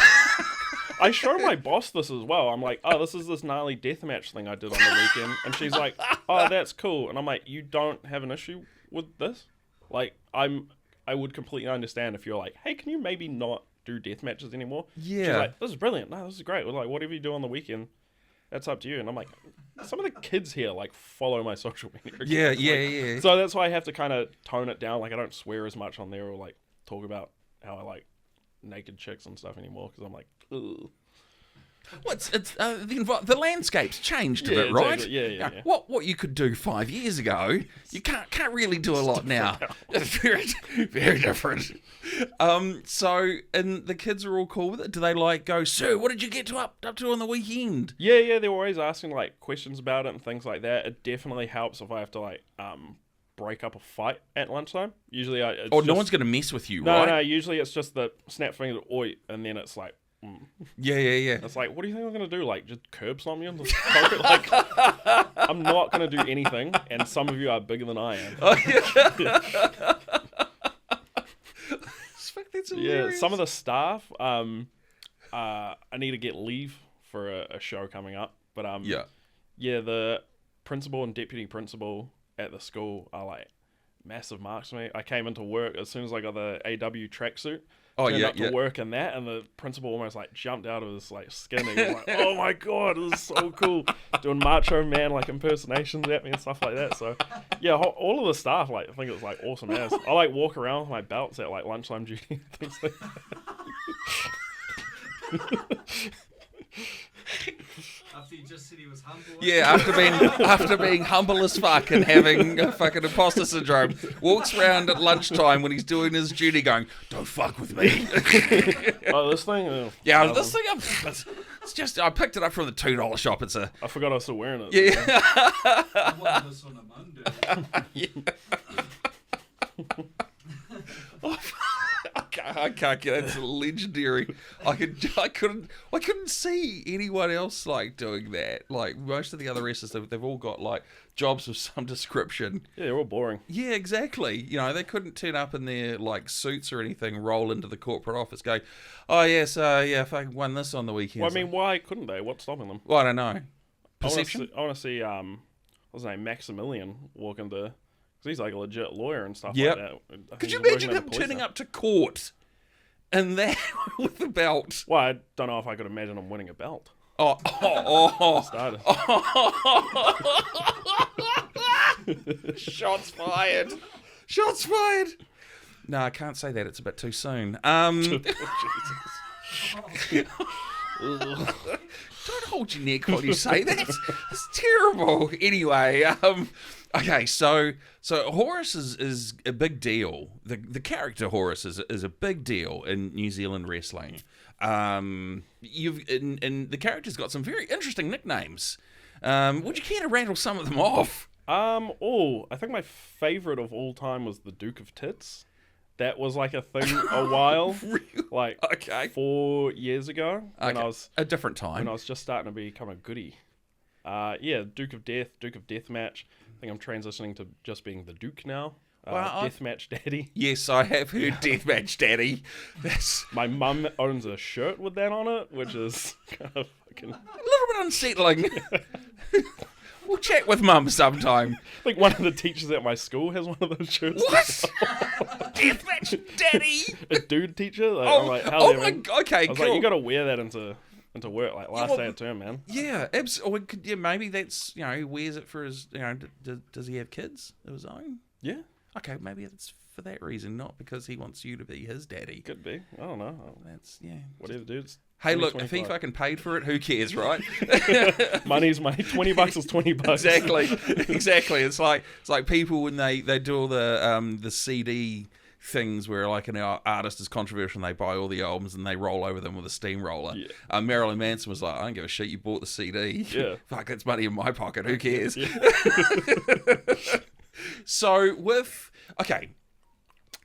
I show my boss this as well. I'm like, oh, this is this gnarly deathmatch thing I did on the weekend. And she's like, oh, that's cool. And I'm like, you don't have an issue with this? Like, I would completely understand if you're like, hey, can you maybe not do deathmatches anymore? Yeah. She's like, this is brilliant. No, this is great. We're like, whatever you do on the weekend, that's up to you. And I'm like, some of the kids here, like, follow my social media. Yeah. So that's why I have to kind of tone it down. Like, I don't swear as much on there or, like, talk about how I like naked chicks and stuff anymore because I'm like, ugh. Well, the landscape's changed a bit, right? Exactly. Yeah. What you could do 5 years ago, you can't really do a lot now. It's very, very different. So, and the kids are all cool with it. Do they like go, sir? What did you get up to on the weekend? Yeah. They're always asking like questions about it and things like that. It definitely helps if I have to like break up a fight at lunchtime. Usually, no one's gonna mess with you, right? right? No. Usually, it's just the snap finger, oi, and then it's like. Yeah. It's like, what do you think I'm going to do? Like, just curb stomp you on the carpet? Like, I'm not going to do anything, and some of you are bigger than I am. Oh, yeah. That's hilarious. Yeah, some of the staff, I need to get leave for a show coming up. But, the principal and deputy principal at the school are, like, massive marks to me. I came into work as soon as I got the AW tracksuit. Turned up to work in that, and the principal almost like jumped out of his like skin. He was like, "Oh my god, this is so cool!" Doing Macho Man like impersonations at me and stuff like that. So, yeah, all of the staff like I think it was like awesome as. I like walk around with my belts at like lunchtime duty and things like that. After you just said he was humble. Yeah, after being humble as fuck and having a fucking imposter syndrome, walks around at lunchtime when he's doing his duty, going, "Don't fuck with me." Oh, this thing. This thing. It's just I picked it up from the $2 shop. It's a. I forgot I was still wearing it. Yeah. I won this on a Monday. I can't get. That's legendary. I couldn't see anyone else like doing that. Like most of the other wrestlers, they've all got like jobs of some description. Yeah, they're all boring. Yeah, exactly. You know, they couldn't turn up in their like suits or anything, roll into the corporate office, go, "Oh yes, if I won this on the weekend." Well, I mean, why couldn't they? What's stopping them? Well, I don't know. Perception. I want to see what's his name, Maximilian, walk into. Because he's like a legit lawyer and stuff Yep. like that. Could you imagine him turning up to court and that with the belt? Well, I don't know if I could imagine him winning a belt. Oh. Shots fired. Shots fired. No, I can't say that. It's a bit too soon. Don't hold your neck while you say that. It's terrible. Anyway, okay, so Horus is a big deal. The character Horus is a big deal in New Zealand wrestling. And the character's got some very interesting nicknames. Would you care to rattle some of them off? I think my favorite of all time was the Duke of Tits. That was like a thing a while, Really? like 4 years ago when I was a different time. when I was just starting to become a goodie. Duke of Death, Duke of Deathmatch. I think I'm transitioning to just being the Duke now. Deathmatch Daddy. Yes, I have heard Deathmatch Daddy. That's My mum owns a shirt with that on it, which is kind of fucking. a little bit unsettling. We'll chat with Mum sometime. I think one of the teachers at my school has one of those shirts. What? Deathmatch Daddy? A dude teacher? Like, Oh, I'm like, oh hell my yeah, man. God, okay, I was cool. like, you got to wear that into work, like last well, day of term, man. Yeah, yeah, maybe that's, he wears it for his, does he have kids of his own? Yeah, Okay, maybe it's for that reason, not because he wants you to be his daddy. could be. I don't know. That's, yeah. Whatever, dudes. Hey, look, if he fucking paid for it, who cares, right? Money's money. $20 is $20. Exactly. It's like people when they do all the CD things where like an artist is controversial and they buy all the albums and they roll over them with a steamroller. Yeah. Marilyn Manson was like, I don't give a shit, you bought the CD. Yeah. Fuck, that's money in my pocket, who cares? Yeah.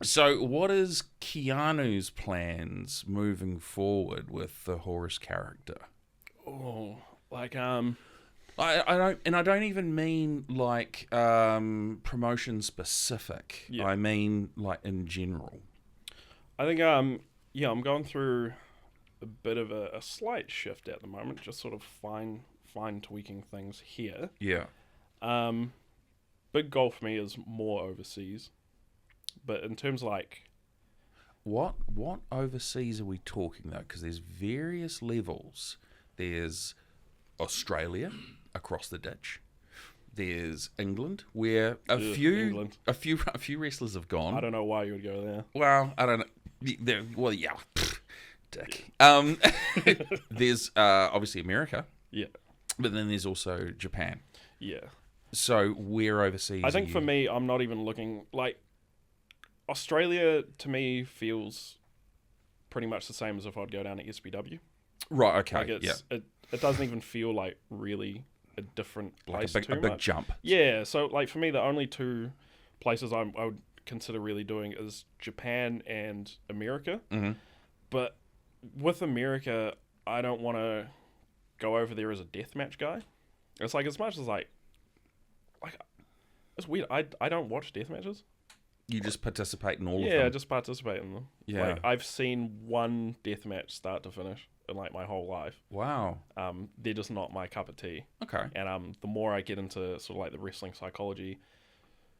So what is Keanu's plans moving forward with the Horus character? Oh, like I don't even mean like promotion specific. Yeah. I mean like in general. I think I'm going through a bit of a slight shift at the moment, just sort of fine tweaking things here. Yeah. Big goal for me is more overseas, but in terms of like What overseas are we talking though? Because there's various levels. There's Australia across the ditch. There's England, where a few wrestlers have gone. I don't know why you would go there. Well, I don't know. Well, yeah, dick. There's obviously America, Yeah, but then there's also Japan. yeah. So where overseas? I think for me, I'm not even looking like Australia. To me, feels pretty much the same as if I'd go down to SBW. Right. Okay. Like it doesn't even feel like really a different place. Like a big jump. Yeah. So like for me, the only two places I would consider really doing is Japan and America. Mm-hmm. But with America, I don't want to go over there as a deathmatch guy. It's like as much as like it's weird. I don't watch deathmatches. You just participate in all of them. Yeah, I just participate in them. Yeah. Like, I've seen one deathmatch start to finish in like my whole life. Wow. They're just not my cup of tea. Okay. And the more I get into sort of like the wrestling psychology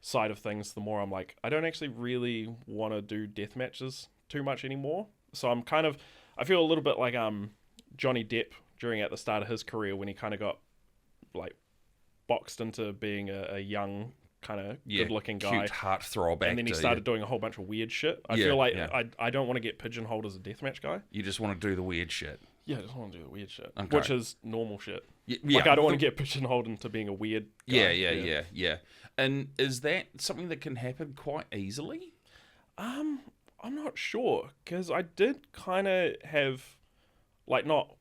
side of things, the more I'm like, I don't actually really want to do death matches too much anymore. So I'm kind of, I feel a little bit like Johnny Depp during at the start of his career when he kind of got like boxed into being a young kind of good-looking guy, cute heartthrob actor, and then he started doing a whole bunch of weird shit. I feel like I don't want to get pigeonholed as a deathmatch guy. You just want to do the weird shit. Yeah, I just want to do the weird shit, Okay. which is normal shit. Yeah, Like I don't want to get pigeonholed into being a weird guy. Yeah. And is that something that can happen quite easily? I'm not sure because I did kind of have like not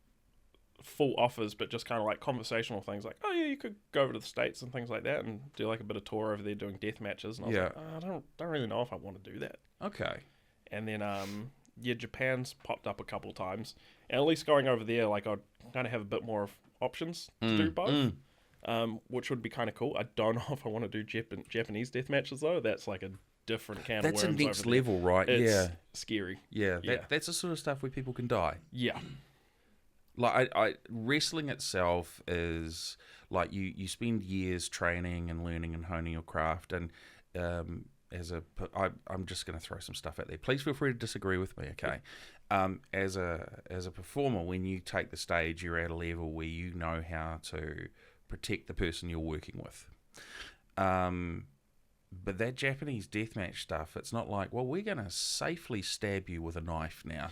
full offers, but just kind of like conversational things like, oh yeah, you could go over to the States and things like that and do like a bit of tour over there doing death matches. And I was like, I don't really know if I want to do that. Okay. And then Japan's popped up a couple times, and at least going over there, like I'd kind of have a bit more of options to do both, which would be kind of cool. I don't know if I want to do Japanese death matches though. That's like a different can of worms. That's a next over there. level, right? It's scary. Yeah. That's the sort of stuff where people can die. Yeah. Like wrestling itself is like you spend years training and learning and honing your craft, and I'm just going to throw some stuff out there. Please feel free to disagree with me, okay? As a performer, when you take the stage, you're at a level where you know how to protect the person you're working with. But that Japanese deathmatch stuff, it's not like, well, we're going to safely stab you with a knife now.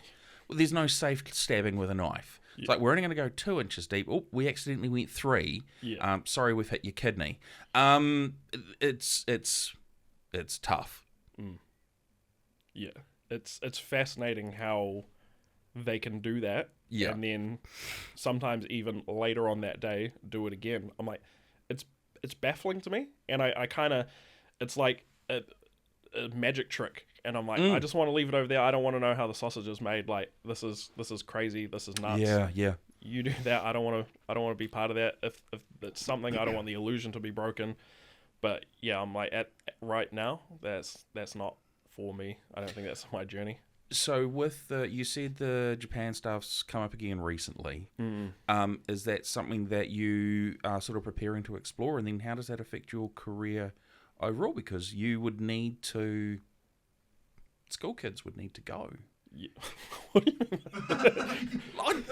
Well, there's no safe stabbing with a knife. It's like, we're only going to go 2 inches deep. Oh, we accidentally went 3. Yeah. Sorry, we've hit your kidney. It's tough. Yeah. It's fascinating how they can do that. Yeah. And then sometimes even later on that day, do it again. I'm like, it's baffling to me. And I kind of, it's like a magic trick. And I'm like, I just want to leave it over there. I don't want to know how the sausage is made. Like, this is crazy. This is nuts. Yeah. You do that. I don't want to be part of that. If it's something, I don't want the illusion to be broken. But yeah, I'm like, at right now, that's not for me. I don't think that's my journey. So with you said the Japan stuff's come up again recently. Is that something that you are sort of preparing to explore, and then how does that affect your career overall? Because you would need to, school kids would need to go. Yeah. What do you mean?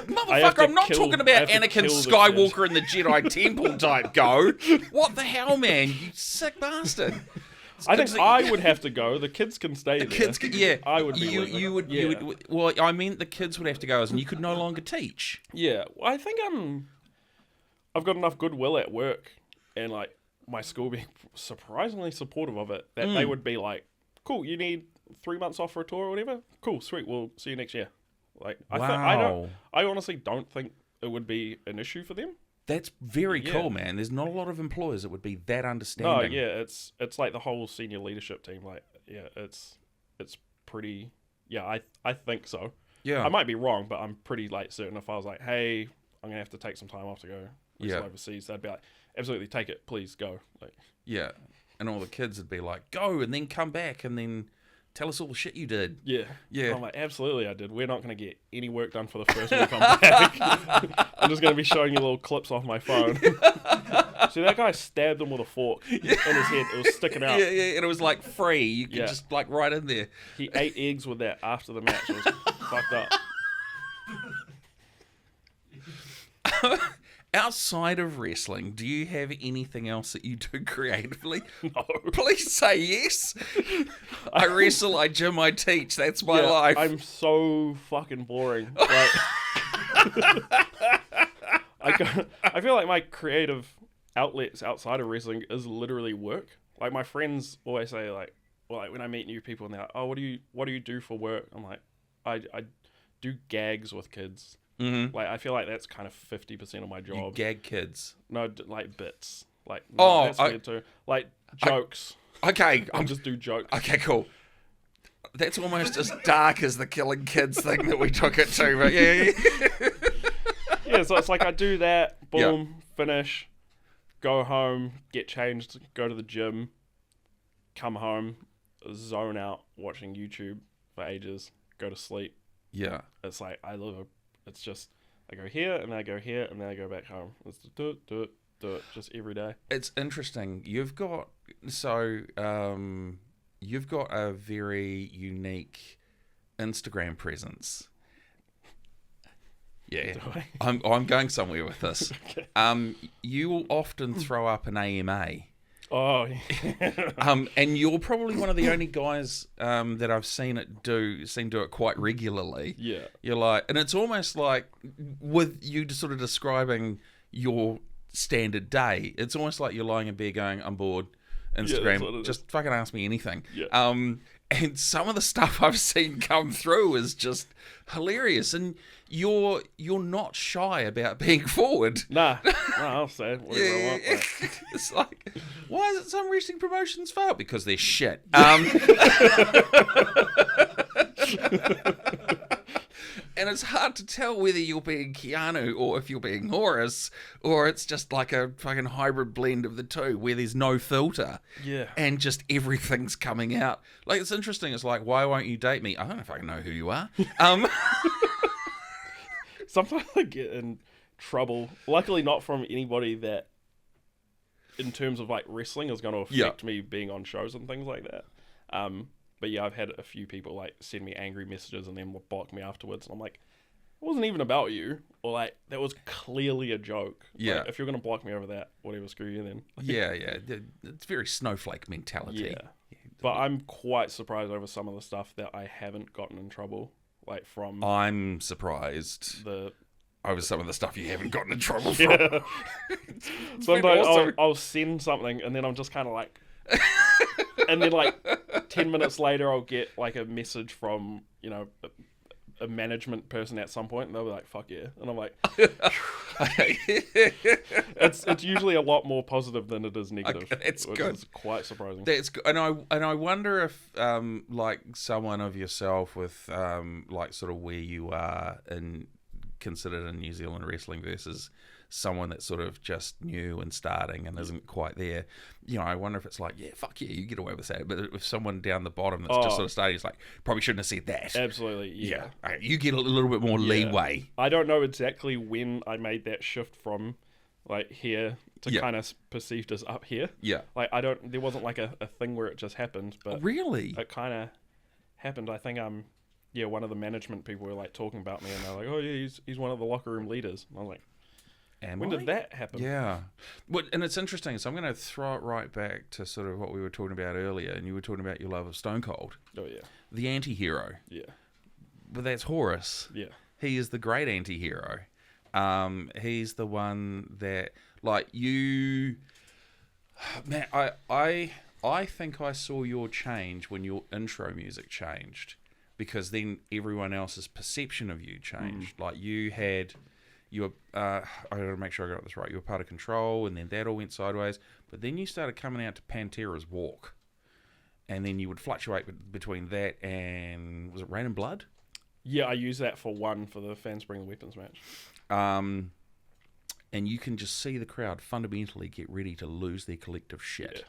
Motherfucker, I'm not talking about Anakin Skywalker in the Jedi Temple type go. What the hell, man? You sick bastard. I think I would have to go. The kids can stay there. Kids, yeah. I would be you would. Well, I mean, the kids would have to go, and you could no longer teach. Yeah. Well, I think I've got enough goodwill at work and, like, my school being surprisingly supportive of it that they would be like, cool, you need 3 months off for a tour or whatever? Cool, sweet, we'll see you next year. Like, Wow. I honestly don't think it would be an issue for them. That's very cool, man. There's not a lot of employers that would be that understanding. No, yeah, it's like the whole senior leadership team. Like, yeah, it's pretty. Yeah, I think so. Yeah, I might be wrong, but I'm pretty like certain. If I was like, hey, I'm gonna have to take some time off to go overseas, they'd be like, absolutely, take it, please go. Like, yeah, and all the kids would be like, go, and then come back, and then tell us all the shit you did. Yeah. Yeah. I'm like, absolutely I did. We're not going to get any work done for the first week I'm back. I'm just going to be showing you little clips off my phone. See, that guy stabbed him with a fork in his head. It was sticking out. Yeah, and it was like free. You could just like right in there. He ate eggs with that after the match. It was fucked up. Outside of wrestling, do you have anything else that you do creatively? No. Please say yes. I wrestle, I gym, I teach. That's my life. I'm so fucking boring. Like, I feel like my creative outlets outside of wrestling is literally work. Like, my friends always say, like, well, like when I meet new people and they're like, oh, what do you do for work? I'm like, I do gags with kids. Mm-hmm. Like, I feel like that's kind of 50% of my job. You gag kids. No, like bits. Like, no, that's weird too. Like, jokes. Okay. I'll just do jokes. Okay, cool. That's almost as dark as the killing kids thing that we took it to, but yeah. Yeah, so it's like I do that, boom, finish, go home, get changed, go to the gym, come home, zone out watching YouTube for ages, go to sleep. Yeah. It's like it's just I go here and then I go here and then I go back home. It's do it just every day. It's interesting. You've got a very unique Instagram presence. Yeah, I'm going somewhere with this. Okay. You will often throw up an AMA. Oh, yeah. And you're probably one of the only guys that I've seen do it quite regularly. Yeah. You're like, and it's almost like with you just sort of describing your standard day. It's almost like you're lying in bed going, "I'm bored." Instagram, just fucking ask me anything. Yeah. And some of the stuff I've seen come through is just hilarious. And you're not shy about being forward. Nah, I'll say whatever I want. Like. It's like, why is it some wrestling promotions fail? Because they're shit. And it's hard to tell whether you're being Keanu or if you're being Horus, or it's just like a fucking hybrid blend of the two where there's no filter. Yeah. And just everything's coming out. Like, it's interesting. It's like, why won't you date me? I don't know if I know who you are. Sometimes I get in trouble. Luckily not from anybody that, in terms of like wrestling, is going to affect me being on shows and things like that. But yeah, I've had a few people like send me angry messages and then block me afterwards. And I'm like, it wasn't even about you. Or like, that was clearly a joke. Yeah. Like, if you're going to block me over that, whatever, screw you then. Yeah. It's very snowflake mentality. Yeah. But I'm quite surprised over some of the stuff that I haven't gotten in trouble. Like from... I'm surprised over some of the stuff you haven't gotten in trouble from. Yeah. Sometimes I'll send something and then I'm just kind of like... and then like 10 minutes later I'll get like a message from, you know, a management person at some point and they'll be like, fuck yeah. And I'm like, it's usually a lot more positive than it is negative. Okay, it's which good. is quite surprising. That's good. And I wonder if like someone of yourself with like sort of where you are in considered in New Zealand wrestling versus someone that's sort of just new and starting and isn't quite there. I wonder if it's like, yeah, fuck yeah, you get away with that. But if someone down the bottom that's just sort of starting, it's like, probably shouldn't have said that. Absolutely, yeah. You get a little bit more leeway. I don't know exactly when I made that shift from like here to kind of perceived as up here. Yeah. Like there wasn't like a thing where it just happened, but really, it kind of happened. I think one of the management people were like talking about me, and they're like, oh yeah, he's one of the locker room leaders. And I was like, when did that happen? Yeah. Well, and it's interesting. So I'm going to throw it right back to sort of what we were talking about earlier, and you were talking about your love of Stone Cold. Oh yeah. The anti-hero. Yeah. But that's Horus. Yeah. He is the great anti-hero. He's the one that, like, you... Man, I think I saw your change when your intro music changed, because then everyone else's perception of you changed. Like, I gotta make sure I got this right. You were part of Control, and then that all went sideways. But then you started coming out to Pantera's Walk, and then you would fluctuate between that and, was it Rain and Blood? Yeah, I use that for the Fans Bring the Weapons match. And you can just see the crowd fundamentally get ready to lose their collective shit.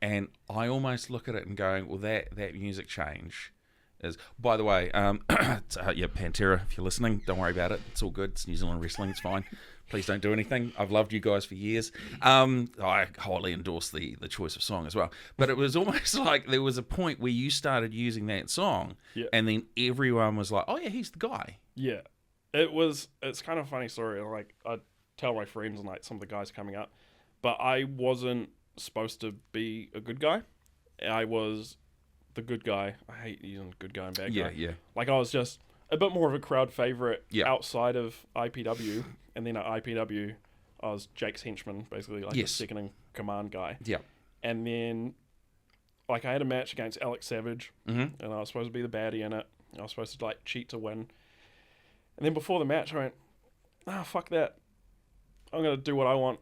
Yeah. And I almost look at it and going, well, that music change is... By the way, Pantera, if you're listening, don't worry about it. It's all good. It's New Zealand wrestling. It's fine. Please don't do anything. I've loved you guys for years. I wholly endorse the choice of song as well. But it was almost like there was a point where you started using that song, and then everyone was like, oh yeah, he's the guy. Yeah. It's kind of a funny story. Like, I tell my friends and like some of the guys coming up, but I wasn't supposed to be a good guy. I was the good guy. I hate using good guy and bad guy. Yeah. Like, I was just a bit more of a crowd favorite outside of IPW, and then at IPW I was Jake's henchman, basically, like the second in command guy. Yeah. And then, like, I had a match against Alex Savage, and I was supposed to be the baddie in it. I was supposed to like cheat to win. And then before the match, I went, fuck that. I'm going to do what I want.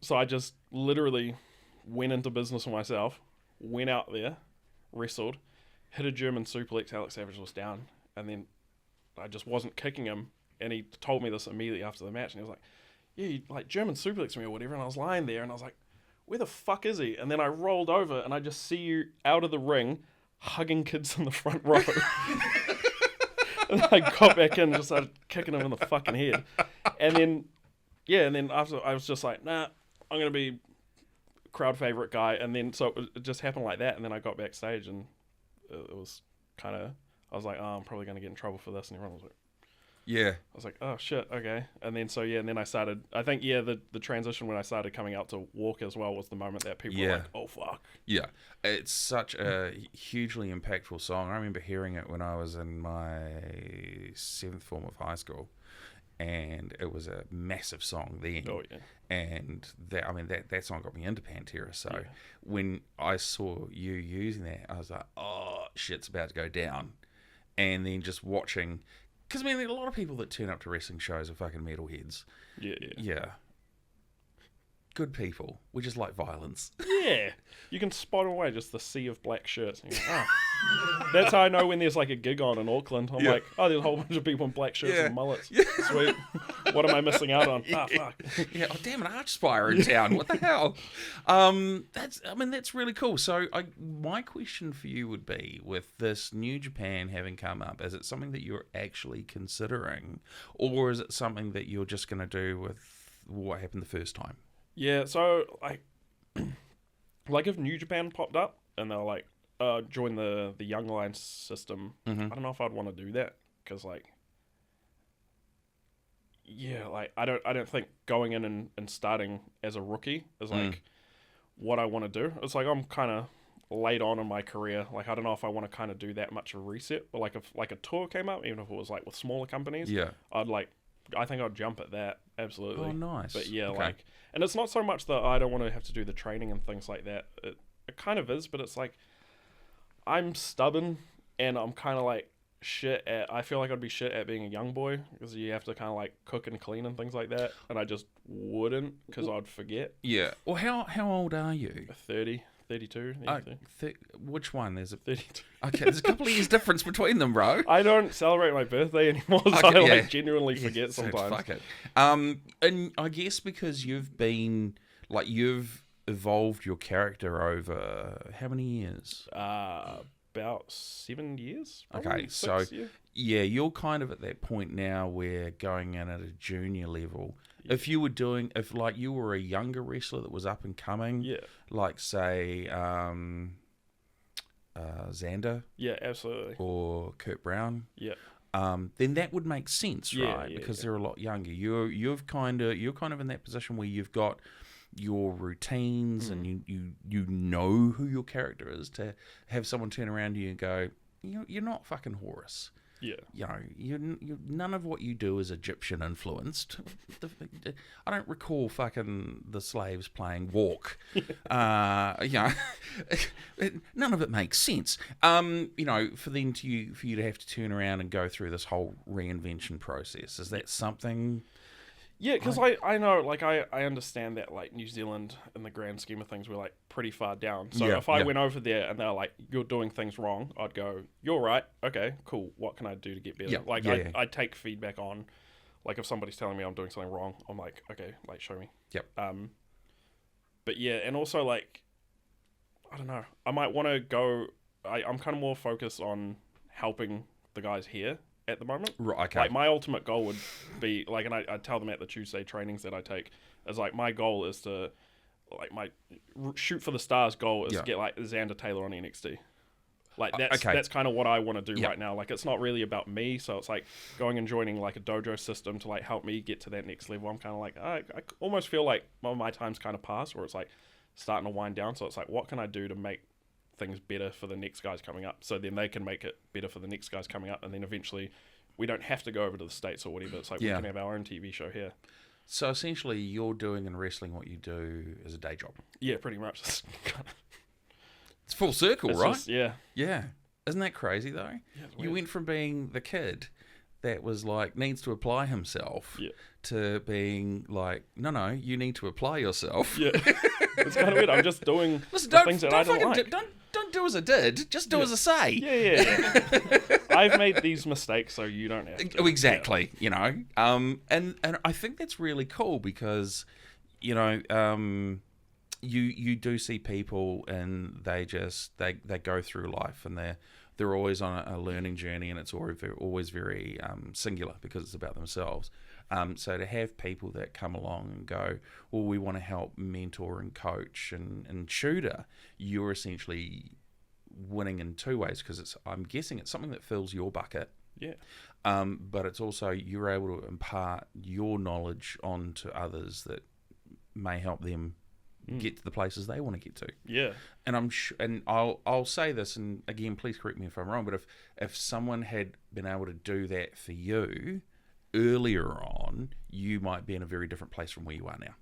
So I just literally went into business for myself, went out there, wrestled, hit a German suplex. Alex Savage was down. And then I just wasn't kicking him. And he told me this immediately after the match. And he was like, yeah, you like German suplex me or whatever. And I was lying there and I was like, where the fuck is he? And then I rolled over and I just see you out of the ring hugging kids in the front row. And I got back in and just started kicking him in the fucking head. And then after I was just like, nah, I'm going to be crowd favorite guy. And then so it just happened like that. And then I got backstage and it was kind of, I was like, oh, I'm probably going to get in trouble for this. And everyone was like, yeah. I was like, oh shit, okay. And then and then I started, I think, the transition when I started coming out to Walk as well was the moment that people were like, oh fuck. Yeah. It's such a hugely impactful song. I remember hearing it when I was in my 7th form of high school, and it was a massive song then. Oh yeah. And that song got me into Pantera. So when I saw you using that, I was like, oh shit's about to go down. And then just watching, because I mean, there are a lot of people that turn up to wrestling shows are fucking metalheads. Yeah. Good people. We just like violence. Yeah. You can spot away just the sea of black shirts. And you're like, oh. That's how I know when there's like a gig on in Auckland. I'm like, oh, there's a whole bunch of people in black shirts and mullets. Yeah. Sweet. What am I missing out on? Fuck. Yeah. Oh, damn, an Archspire in town. What the hell? That's really cool. So my question for you would be, with this New Japan having come up, is it something that you're actually considering, or is it something that you're just going to do with what happened the first time? Yeah, so, like if New Japan popped up and they were like, join the Young Lions system, I don't know if I'd want to do that, because, like, I don't think going in and starting as a rookie is, like, what I want to do. It's like I'm kind of late on in my career. Like, I don't know if I want to kind of do that much of a reset, but, like, if, like, a tour came up, even if it was, like, with smaller companies, I think I'd jump at that, absolutely. Oh, nice. But like, and it's not so much that I don't want to have to do the training and things like that. It kind of is, but it's like, I'm stubborn and I'm kind of like I feel like I'd be shit at being a young boy, because you have to kind of like cook and clean and things like that. And I just wouldn't, because I'd forget. Yeah. Well, how old are you? 30 32. Which one? There's a 32. Okay, there's a couple of years difference between them, bro. I don't celebrate my birthday anymore, so Okay, I yeah. genuinely forget So sometimes. fuck it. And I guess because you've evolved your character over how many years? About 7 years. Probably. Okay, 6, so yeah. yeah, you're kind of at that point now where going in at a junior level. Yeah. If you were a younger wrestler that was up and coming, Yeah. like say Xander, Yeah, absolutely. or Kurt Brown, Yeah. then that would make sense, Yeah, right? yeah, Because yeah. they're a lot younger. You're kind of in that position where you've got your routines and you know who your character is. To have someone turn around to you and go, you're not fucking Horus. Yeah. You none of what you do is Egyptian influenced. I don't recall fucking the slaves playing Walk. None of it makes sense. For you to have to turn around and go through this whole reinvention process. Is that something? Yeah, because I know, like, I understand that, like, New Zealand, in the grand scheme of things, we're, like, pretty far down. So if I went over there and they're like, you're doing things wrong, I'd go, you're right, okay, cool, what can I do to get better? I take feedback on, like, if somebody's telling me I'm doing something wrong, I'm like, okay, like, show me. Yep. But yeah, and also, like, I don't know, I might want to go, I'm kind of more focused on helping the guys here at the moment. Right, okay. Like, my ultimate goal would be, like, and I tell them at the Tuesday trainings that I take, is like, my goal is to, like, my shoot for the stars goal is to get, like, Xander Taylor on NXT. Like, that's kind of what I want to do right now. Like, it's not really about me, so it's like going and joining, like, a dojo system to, like, help me get to that next level. I'm kind of like, I almost feel like my time's kind of passed, where it's like starting to wind down. So it's like, what can I do to make things better for the next guys coming up, so then they can make it better for the next guys coming up, and then eventually we don't have to go over to the States or whatever. It's like we can have our own TV show here. So essentially you're doing in wrestling what you do as a day job. Yeah, pretty much. It's full circle, right? Just, yeah. Isn't that crazy though? Yeah, you went from being the kid that was like needs to apply himself to being like, no, you need to apply yourself. Yeah. It's kind of weird. I'm just doing things that I don't like. Don't do as I did. Just do as I say. Yeah. I've made these mistakes, so you don't have to. Exactly. And I think that's really cool because, you do see people and they go through life and they're always on a learning journey, and it's always very singular because it's about themselves. So to have people that come along and go, well, we want to help mentor and coach and tutor, you're essentially winning in two ways, because I'm guessing it's something that fills your bucket. Yeah. But it's also you're able to impart your knowledge onto others that may help them get to the places they want to get to. Yeah. And I'll say this, and again, please correct me if I'm wrong, but if someone had been able to do that for you earlier on, you might be in a very different place from where you are now.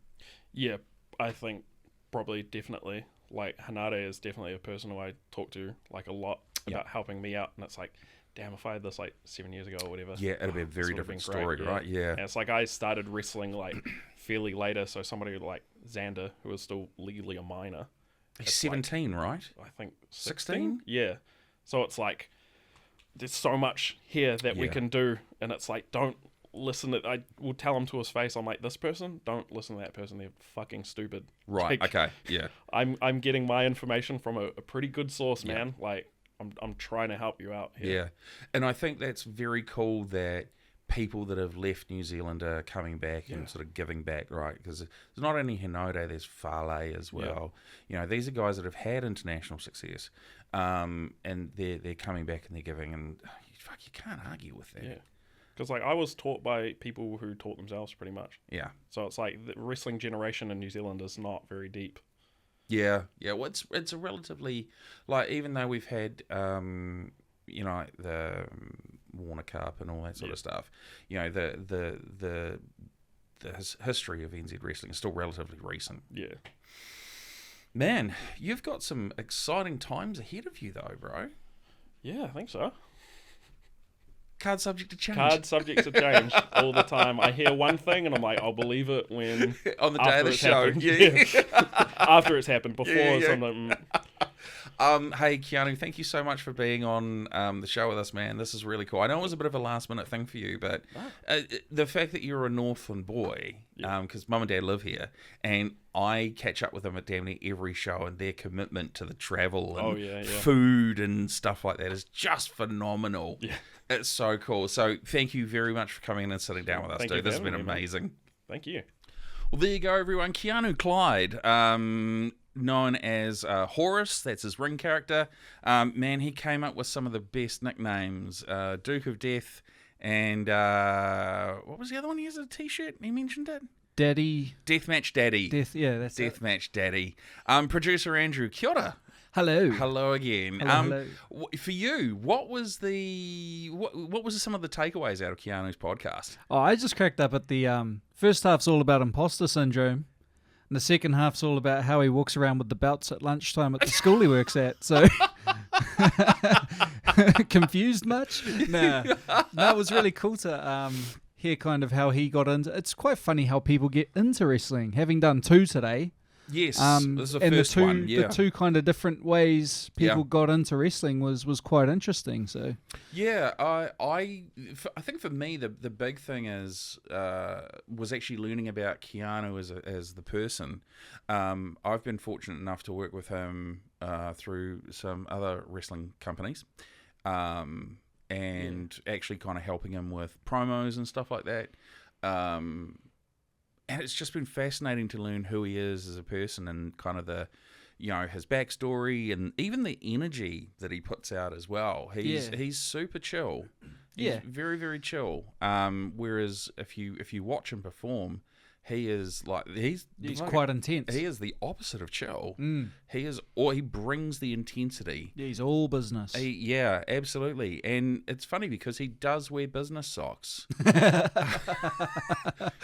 Yeah, I think probably definitely. Like, Hanare is definitely a person who I talk to like a lot about helping me out, and it's like, damn, if I had this like 7 years ago or whatever. Yeah, it'd be a very different story, right? Yeah. And it's like I started wrestling like fairly later, so somebody like Xander, who was still legally a minor. He's 17, like, right? I think 16? Yeah. So it's like, there's so much here that we can do, and it's like, don't listen to, I will tell him to his face, I'm like, this person, don't listen to that person, they're fucking stupid. Right, like, okay, yeah. I'm getting my information from a pretty good source, man. Like, I'm trying to help you out here. Yeah, and I think that's very cool that people that have left New Zealand are coming back and sort of giving back, right? Because there's not only Hinode, there's Fale as well. These are guys that have had international success, and they're coming back and they're giving, and you can't argue with that. Yeah. Because, like, I was taught by people who taught themselves, pretty much. Yeah. So it's like the wrestling generation in New Zealand is not very deep. Yeah. Well, it's a relatively, like, even though we've had, the Warner Cup and all that sort of stuff, the history of NZ wrestling is still relatively recent. Yeah. Man, you've got some exciting times ahead of you, though, bro. Yeah, I think so. Card subject to change. Card subject to change all the time. I hear one thing and I'm like, I'll believe it when on the day of the show. Happened. Yeah. After it's happened. Before, Yeah. I'm like, Hey, Keanu, thank you so much for being on the show with us, man. This is really cool. I know it was a bit of a last-minute thing for you, but the fact that you're a Northland boy, because Mum and Dad live here, and I catch up with them at damn near every show, and their commitment to the travel and food and stuff like that is just phenomenal. Yeah. It's so cool. So thank you very much for coming in and sitting down with us, dude. This has been amazing. Man. Thank you. Well, there you go, everyone. Keanu Clyde, known as Horus, that's his ring character. Man, he came up with some of the best nicknames. Duke of Death and what was the other one he has a t-shirt? He mentioned it? Daddy. Deathmatch Daddy. That's Deathmatch Daddy. Producer Andrew, kia ora. Hello. Hello again. Hello. For you, what was some of the takeaways out of Keanu's podcast? Oh, I just cracked up at the first half's all about imposter syndrome, and the second half's all about how he walks around with the belts at lunchtime at the school he works at. So, confused much? Nah. No, it was really cool to hear kind of how he got into. It's quite funny how people get into wrestling. Having done 2 today. Yes, this is the and first one. Yeah, the 2 kind of different ways people got into wrestling was quite interesting. So yeah, I think for me the big thing is was actually learning about Keanu as the person. I've been fortunate enough to work with him through some other wrestling companies, and actually kind of helping him with promos and stuff like that. And it's just been fascinating to learn who he is as a person and kind of the, his backstory and even the energy that he puts out as well. He's super chill. He's very, very chill. Whereas if you watch him perform, he is like he's quite intense. He is the opposite of chill. He brings the intensity. Yeah, he's all business. Yeah, absolutely. And it's funny because he does wear business socks.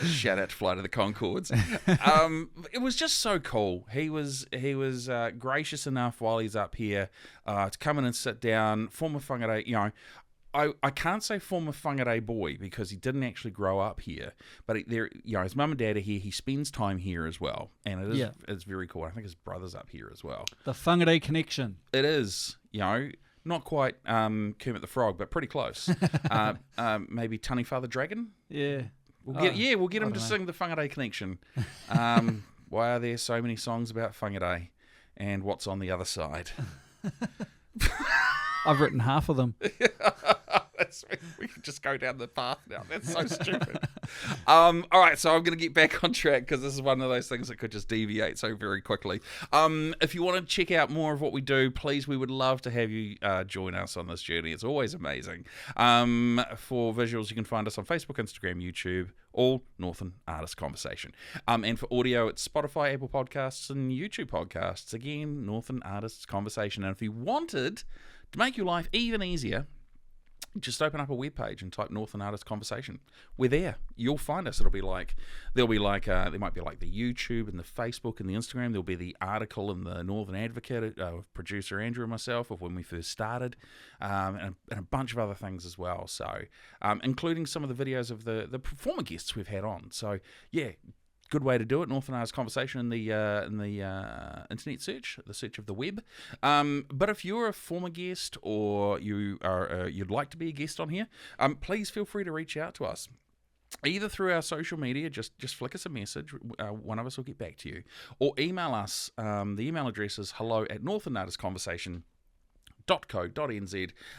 Shout out to Flight of the Conchords. It was just so cool. He was gracious enough while he's up here to come in and sit down, former whangare, I can't say former whangare boy because he didn't actually grow up here, but his mum and dad are here. He spends time here as well, and it's very cool. I think his brother's up here as well. The whangare connection. It is, not quite Kermit the Frog, but pretty close. Maybe Tunny Father Dragon. Yeah, we'll get him to sing the whangare connection. Why are there so many songs about whangare, and what's on the other side? I've written half of them. We can just go down the path now. That's so stupid. All right, so I'm going to get back on track because this is one of those things that could just deviate so very quickly. If you want to check out more of what we do, please, we would love to have you join us on this journey. It's always amazing. For visuals, you can find us on Facebook, Instagram, YouTube, all Northland Artists Conversation. And for audio, it's Spotify, Apple Podcasts, and YouTube Podcasts. Again, Northland Artists Conversation. And if you wanted to make your life even easier, just open up a webpage and type Northland Artists Conversation. We're there. You'll find us. There might be like the YouTube and the Facebook and the Instagram. There'll be the article in the Northern Advocate of producer Andrew and myself of when we first started, and a bunch of other things as well. So, including some of the videos of the performer guests we've had on. So, yeah. Good way to do it. Northland Artists Conversation in the internet search, the search of the web. But if you're a former guest or you'd like to be a guest on here, please feel free to reach out to us. Either through our social media, just flick us a message. One of us will get back to you, or email us. The email address is hello@northlandartistsconversation.co.nz,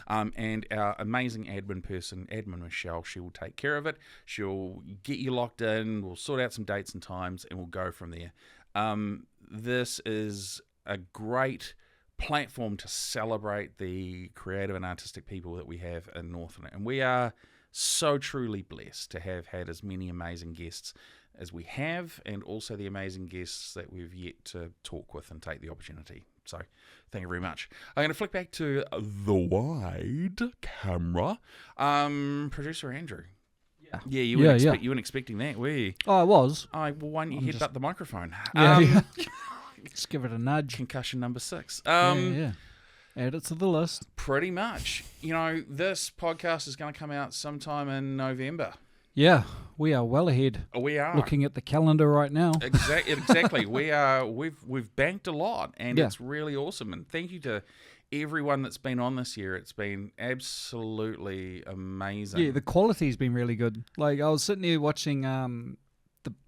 and our amazing admin Michelle, she will take care of it. She'll get you locked in, we'll sort out some dates and times, and we'll go from there. This is a great platform to celebrate the creative and artistic people that we have in Northland, and we are so truly blessed to have had as many amazing guests as we have, and also the amazing guests that we've yet to talk with and take the opportunity. So thank you very much. I'm going to flick back to the wide camera. Producer Andrew. Yeah, you weren't expecting that, were you? Oh, I was. Well, why don't you headbutt the microphone? Just give it a nudge. Concussion number 6. Add it to the list. Pretty much. You know, this podcast is going to come out sometime in November. Yeah, we are well ahead. We are Looking at the calendar right now. Exactly. We've banked a lot, and Yeah. it's really awesome. And thank you to everyone that's been on this year. It's been absolutely amazing. Yeah, the quality's been really good. Like, I was sitting here watching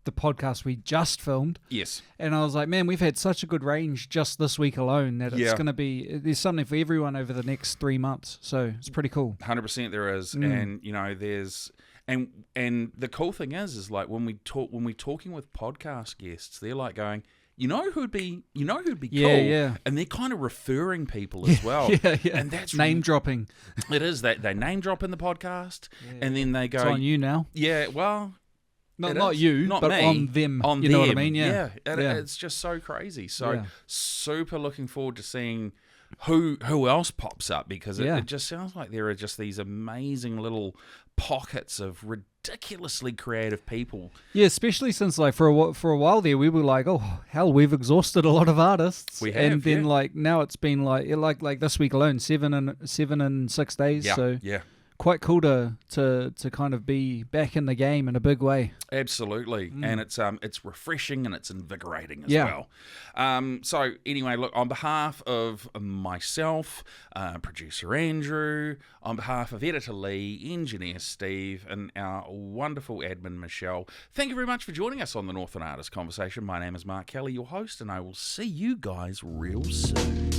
the podcast we just filmed, Yes. and I was like, man, we've had such a good range just this week alone that it's Yeah. going to be, there's something for everyone over the next 3 months. So it's pretty cool. 100% there is, and you know, there's and the cool thing is like when we're talking with podcast guests, they're like going, you know who'd be Yeah, cool, yeah. and they're kind of referring people as well, Yeah. and that's Name dropping. It is that they name drop in the podcast, and then they go, It's on you now. yeah, well. It Not is. you, Not but me. on them. On you know what I them. mean? Yeah. Yeah. It's just so crazy. So Yeah. super looking forward to seeing who else pops up, because Yeah. it just sounds like there are just these amazing little pockets of ridiculously creative people. Yeah, especially since like for a while there we were like, oh hell, we've exhausted a lot of artists. We have, and then yeah. like now it's been like this week alone, 7 in 6 days. Yeah, So yeah. quite cool to kind of be back in the game in a big way. Absolutely, and it's refreshing and it's invigorating as Yeah. well. So anyway, look, on behalf of myself, producer Andrew, on behalf of editor Lee, engineer Steve, and our wonderful admin Michelle, thank you very much for joining us on the Northland Artists Conversation. My name is Mark Kelly, your host, and I will see you guys real soon.